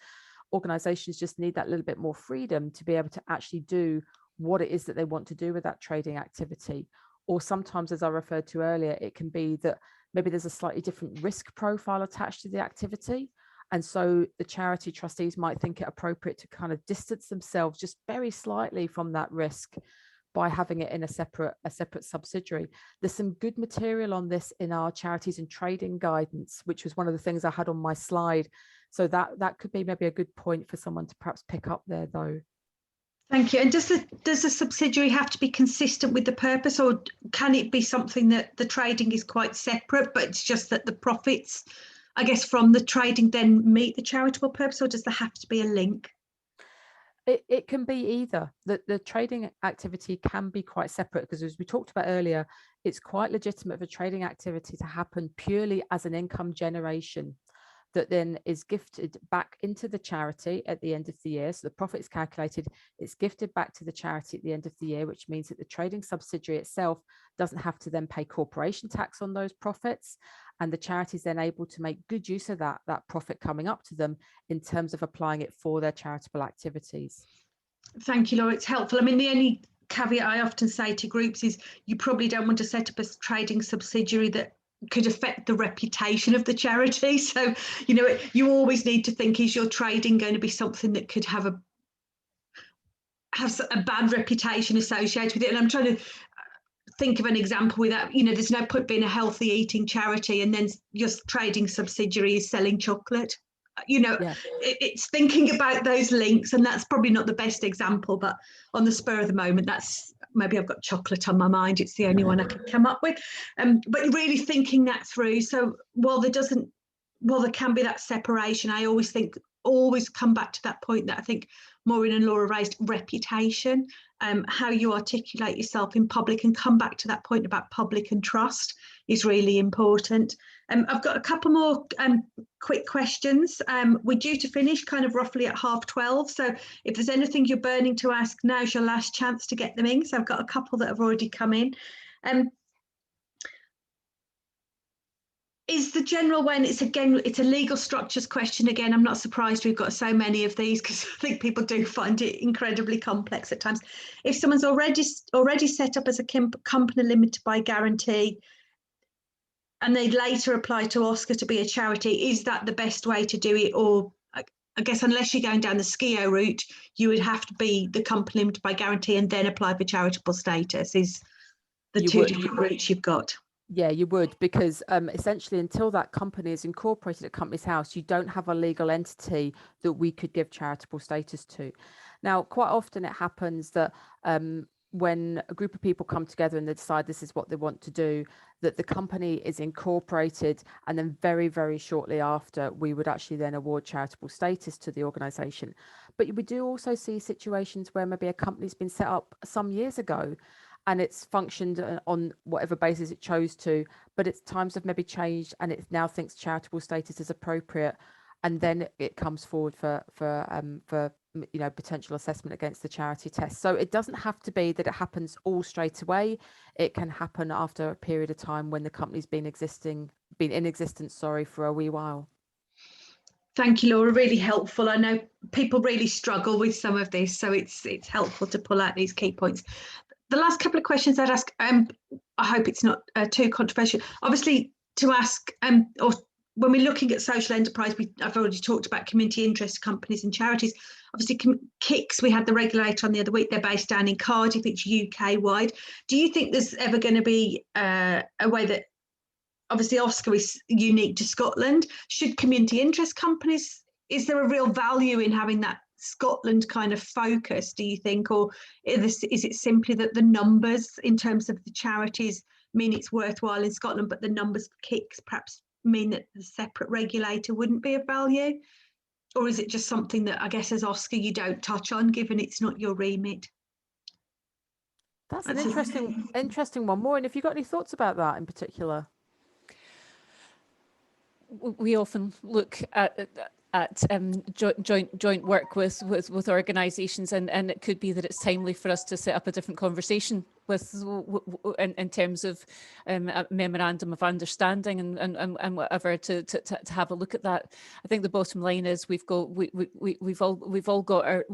organisations just need that little bit more freedom to be able to actually do what it is that they want to do with that trading activity. Or sometimes, as I referred to earlier, it can be that maybe there's a slightly different risk profile attached to the activity. And so the charity trustees might think it appropriate to kind of distance themselves just very slightly from that risk by having it in a separate subsidiary. There's some good material on this in our charities and trading guidance, which was one of the things I had on my slide. So that could be maybe a good point for someone to perhaps pick up there, though. Thank you. And does the subsidiary have to be consistent with the purpose, or can it be something that the trading is quite separate, but it's just that the profits, I guess, from the trading then meet the charitable purpose, or does there have to be a link? It can be either. The trading activity can be quite separate, because as we talked about earlier, it's quite legitimate for trading activity to happen purely as an income generation that then is gifted back into the charity at the end of the year. So the profit is calculated, it's gifted back to the charity at the end of the year, which means that the trading subsidiary itself doesn't have to then pay corporation tax on those profits. And the charity is then able to make good use of that profit coming up to them in terms of applying it for their charitable activities. Thank you, Laura. It's helpful. I mean, the only caveat I often say to groups is you probably don't want to set up a trading subsidiary that could affect the reputation of the charity. So, you know, you always need to think, is your trading going to be something that could have a bad reputation associated with it? And I'm trying to think of an example without, you know, there's no point being a healthy eating charity and then your trading subsidiary is selling chocolate. you know, Yeah. it's thinking about those links, and that's probably not the best example, but on the spur of the moment, that's maybe I've got chocolate on my mind. It's the only one I could come up with. But really thinking that through. So while there can be that separation, I always come back to that point that I think Maureen and Laura raised, reputation, how you articulate yourself in public, and come back to that point about public and trust is really important. I've got a couple more quick questions. We're due to finish kind of roughly at 12:30. So if there's anything you're burning to ask, now's your last chance to get them in. So I've got a couple that have already come in. Is the general when it's a legal structures question again? I'm not surprised we've got so many of these, because I think people do find it incredibly complex at times. If someone's already set up as a company limited by guarantee, and they later apply to OSCR to be a charity, is that the best way to do it? Or I guess unless you're going down the SCIO route, you would have to be the company limited by guarantee and then apply for charitable status. Is the two different routes you've got? Yeah, you would, because essentially until that company is incorporated at Companies House, you don't have a legal entity that we could give charitable status to. Now, quite often it happens that when a group of people come together and they decide this is what they want to do, that the company is incorporated, and then very, very shortly after, we would actually then award charitable status to the organisation. But we do also see situations where maybe a company's been set up some years ago, and it's functioned on whatever basis it chose to, but its times have maybe changed, and it now thinks charitable status is appropriate, and then it comes forward for potential assessment against the charity test. So it doesn't have to be that it happens all straight away. It can happen after a period of time when the company's been in existence for a wee while. Thank you, Laura. Really helpful. I know people really struggle with some of this, so it's helpful to pull out these key points. The last couple of questions I'd ask, I hope it's not too controversial. Obviously, to ask, or when we're looking at social enterprise, I've already talked about community interest companies and charities. Obviously, KICS, we had the regulator on the other week. They're based down in Cardiff. It's UK wide. Do you think there's ever going to be a way that, obviously OSCR is unique to Scotland? Should community interest companies, is there a real value in having that Scotland kind of focus, do you think, or is it simply that the numbers in terms of the charities mean it's worthwhile in Scotland, but the numbers for KICS perhaps mean that the separate regulator wouldn't be of value? Or is it just something that I guess as OSCR you don't touch on, given it's not your remit? That's an interesting one. Maureen, have you got any thoughts about that in particular? We often look at joint work with organisations, and it could be that it's timely for us to set up a different conversation in terms of a memorandum of understanding and whatever to have a look at that. I think the bottom line is we've all got our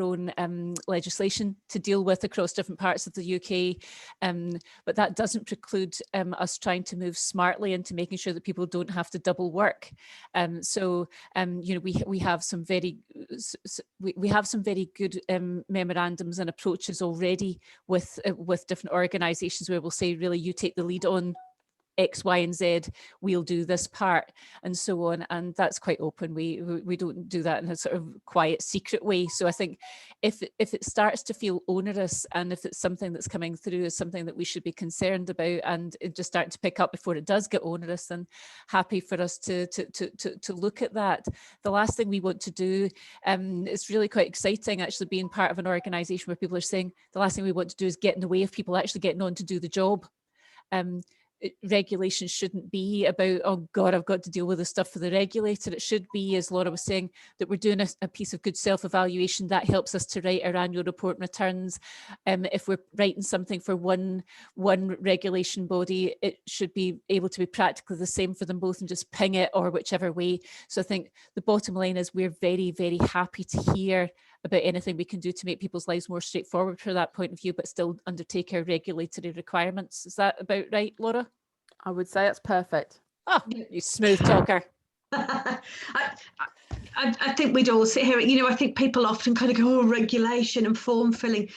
own legislation to deal with across different parts of the UK, but that doesn't preclude us trying to move smartly into making sure that people don't have to double work. We have some very good memorandums and approaches already with different organisations, where we'll say, really, you take the lead on X, Y, and Z, we'll do this part, and so on. And that's quite open. We don't do that in a sort of quiet, secret way. So I think if it starts to feel onerous, and if it's something that's coming through as something that we should be concerned about, and it just start to pick up before it does get onerous, then happy for us to look at that. The last thing we want to do, it's really quite exciting actually being part of an organisation where people are saying the last thing we want to do is get in the way of people actually getting on to do the job. Regulation shouldn't be about, oh God, I've got to deal with this stuff for the regulator. It should be, as Laura was saying, that we're doing a piece of good self-evaluation that helps us to write our annual report and returns. If we're writing something for one regulation body, it should be able to be practically the same for them both and just ping it, or whichever way. So I think the bottom line is we're very, very happy to hear about anything we can do to make people's lives more straightforward from that point of view, but still undertake our regulatory requirements. Is that about right, Laura? I would say that's perfect. Oh, you smooth talker. I think we'd all sit here, I think people often kind of go, oh, regulation and form filling.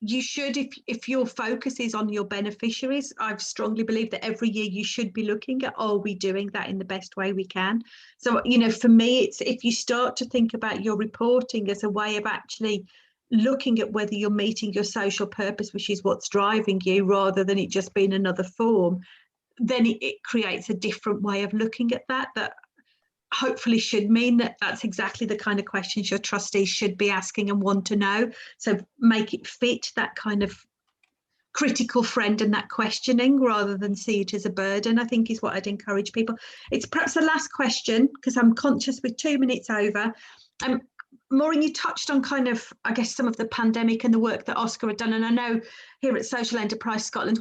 you should, if your focus is on your beneficiaries, I strongly believe that every year you should be looking at, are we doing that in the best way we can? So, you know, for me, it's if you start to think about your reporting as a way of actually looking at whether you're meeting your social purpose, which is what's driving you, rather than it just being another form, then it creates a different way of looking at that hopefully should mean that that's exactly the kind of questions your trustees should be asking and want to know. So make it fit that kind of critical friend and that questioning, rather than see it as a burden, I think is what I'd encourage people. It's perhaps the last question, because I'm conscious with 2 minutes over. Maureen, you touched on kind of, I guess, some of the pandemic and the work that OSCR had done. And I know here at Social Enterprise Scotland,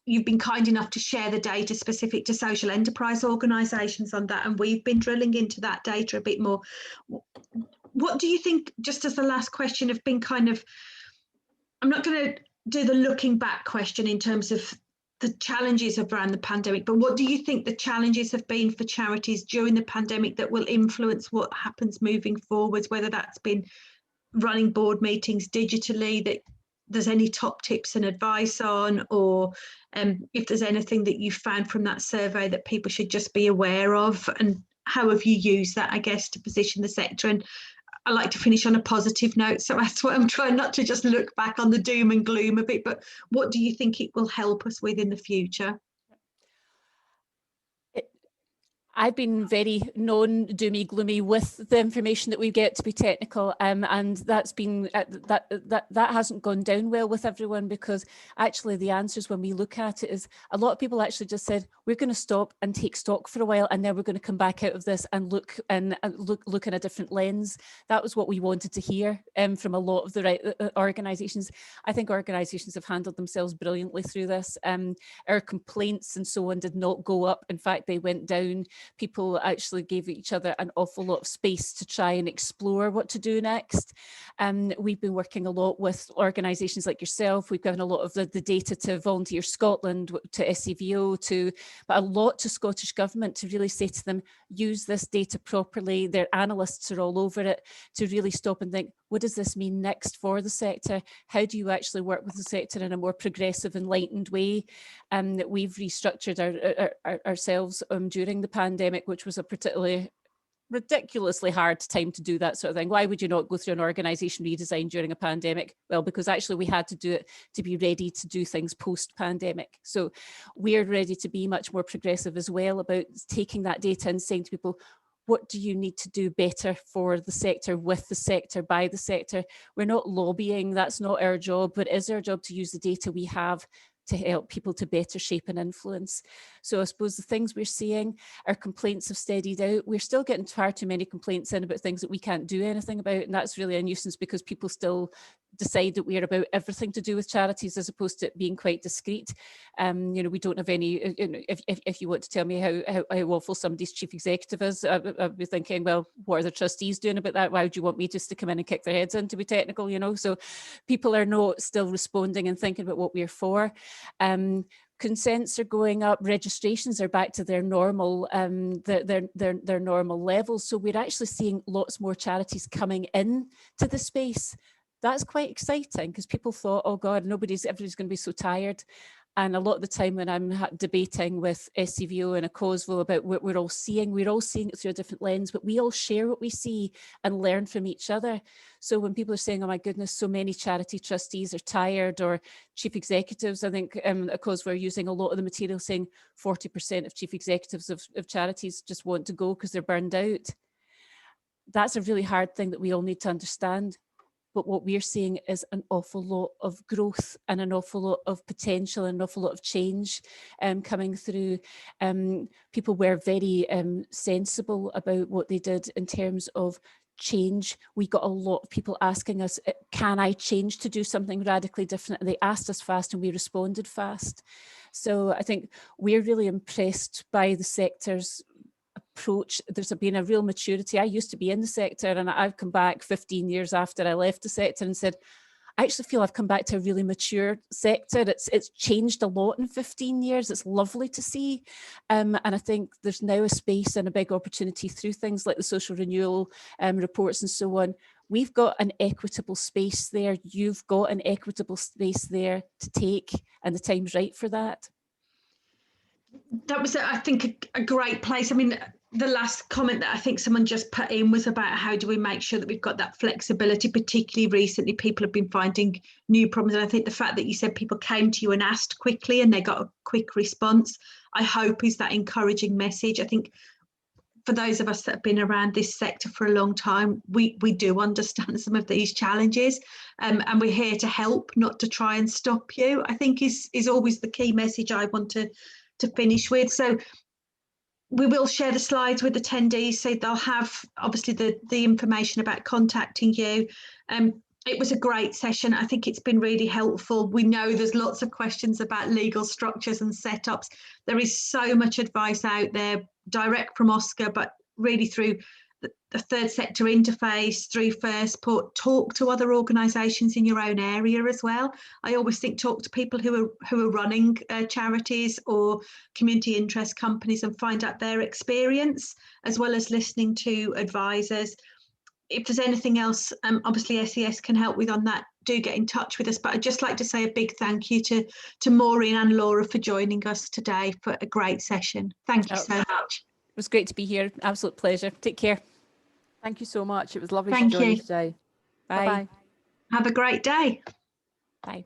you've been kind enough to share the data specific to social enterprise organisations on that, and we've been drilling into that data a bit more. What do you think, just as the last question, have been kind of, I'm not going to do the looking back question in terms of the challenges around the pandemic, but what do you think the challenges have been for charities during the pandemic that will influence what happens moving forwards, whether that's been running board meetings digitally, that there's any top tips and advice on, or if there's anything that you found from that survey that people should just be aware of, and how have you used that, I guess, to position the sector? And I like to finish on a positive note, so that's what I'm trying, not to just look back on the doom and gloom a bit, but what do you think it will help us with in the future? I've been very non-doomy gloomy with the information that we get to be technical, and that's been that hasn't gone down well with everyone, because actually the answers when we look at it is a lot of people actually just said, we're going to stop and take stock for a while, and then we're going to come back out of this and look in a different lens. That was what we wanted to hear from a lot of the organisations. I think organisations have handled themselves brilliantly through this. Our complaints and so on did not go up. In fact, they went down. People actually gave each other an awful lot of space to try and explore what to do next. We've been working a lot with organisations like yourself. We've given a lot of the data to Volunteer Scotland, to SCIO, but a lot to Scottish Government to really say to them, use this data properly. Their analysts are all over it, to really stop and think, what does this mean next for the sector? How do you actually work with the sector in a more progressive, enlightened way? We've restructured ourselves during the pandemic, which was a particularly ridiculously hard time to do that sort of thing. Why would you not go through an organisation redesign during a pandemic? Well, because actually we had to do it to be ready to do things post-pandemic. So we're ready to be much more progressive as well about taking that data and saying to people, what do you need to do better for the sector, with the sector, by the sector? We're not lobbying, that's not our job, but it is our job to use the data we have to help people to better shape and influence. So I suppose the things we're seeing, our complaints have steadied out. We're still getting far too many complaints in about things that we can't do anything about, and that's really a nuisance, because people still decide that we're about everything to do with charities, as opposed to it being quite discreet. You know, we don't have any, you know, if you want to tell me how awful somebody's chief executive is, I'd be thinking, well, what are the trustees doing about that? Why would you want me just to come in and kick their heads in, to be technical, you know? So people are not still responding and thinking about what we're for. Consents are going up, registrations are back to their normal their normal levels. So we're actually seeing lots more charities coming in to the space. That's quite exciting, because people thought, oh God, everybody's going to be so tired. And a lot of the time when I'm debating with SCIO and a COSVO about what we're all seeing it through a different lens, but we all share what we see and learn from each other. So when people are saying, oh my goodness, so many charity trustees are tired, or chief executives, I think a COSVO are using a lot of the material saying 40% of chief executives of charities just want to go because they're burned out. That's a really hard thing that we all need to understand. But what we're seeing is an awful lot of growth and an awful lot of potential and an awful lot of change coming through. People were very sensible about what they did in terms of change. We got a lot of people asking us, can I change to do something radically different? And they asked us fast and we responded fast. So I think we're really impressed by the sector's approach. There's been a real maturity. I used to be in the sector, and I've come back 15 years after I left the sector and said, I actually feel I've come back to a really mature sector. It's changed a lot in 15 years. It's lovely to see. And I think there's now a space and a big opportunity through things like the social renewal reports and so on, we've got an equitable space there. You've got an equitable space there to take, and the time's right for that. That was, I think, a great place. I mean, the last comment that I think someone just put in was about how do we make sure that we've got that flexibility, particularly recently people have been finding new problems. And I think the fact that you said people came to you and asked quickly and they got a quick response, I hope is that encouraging message. I think for those of us that have been around this sector for a long time, we do understand some of these challenges, and we're here to help, not to try and stop you, I think is always the key message I want to finish with. So we will share the slides with attendees, so they'll have obviously the information about contacting you. It was a great session. I think it's been really helpful. We know there's lots of questions about legal structures and setups. There is so much advice out there, direct from OSCR, but really through the third sector interface, through First Port. Talk to other organisations in your own area as well. I always think talk to people who are running charities or community interest companies and find out their experience, as well as listening to advisors. If there's anything else, obviously SES can help with on that, do get in touch with us. But I'd just like to say a big thank you to Maureen and Laura for joining us today for a great session. Thank you so much. It was great to be here. Absolute pleasure. Take care. Thank you so much. It was lovely to join you today. Bye. Bye-bye. Have a great day. Bye.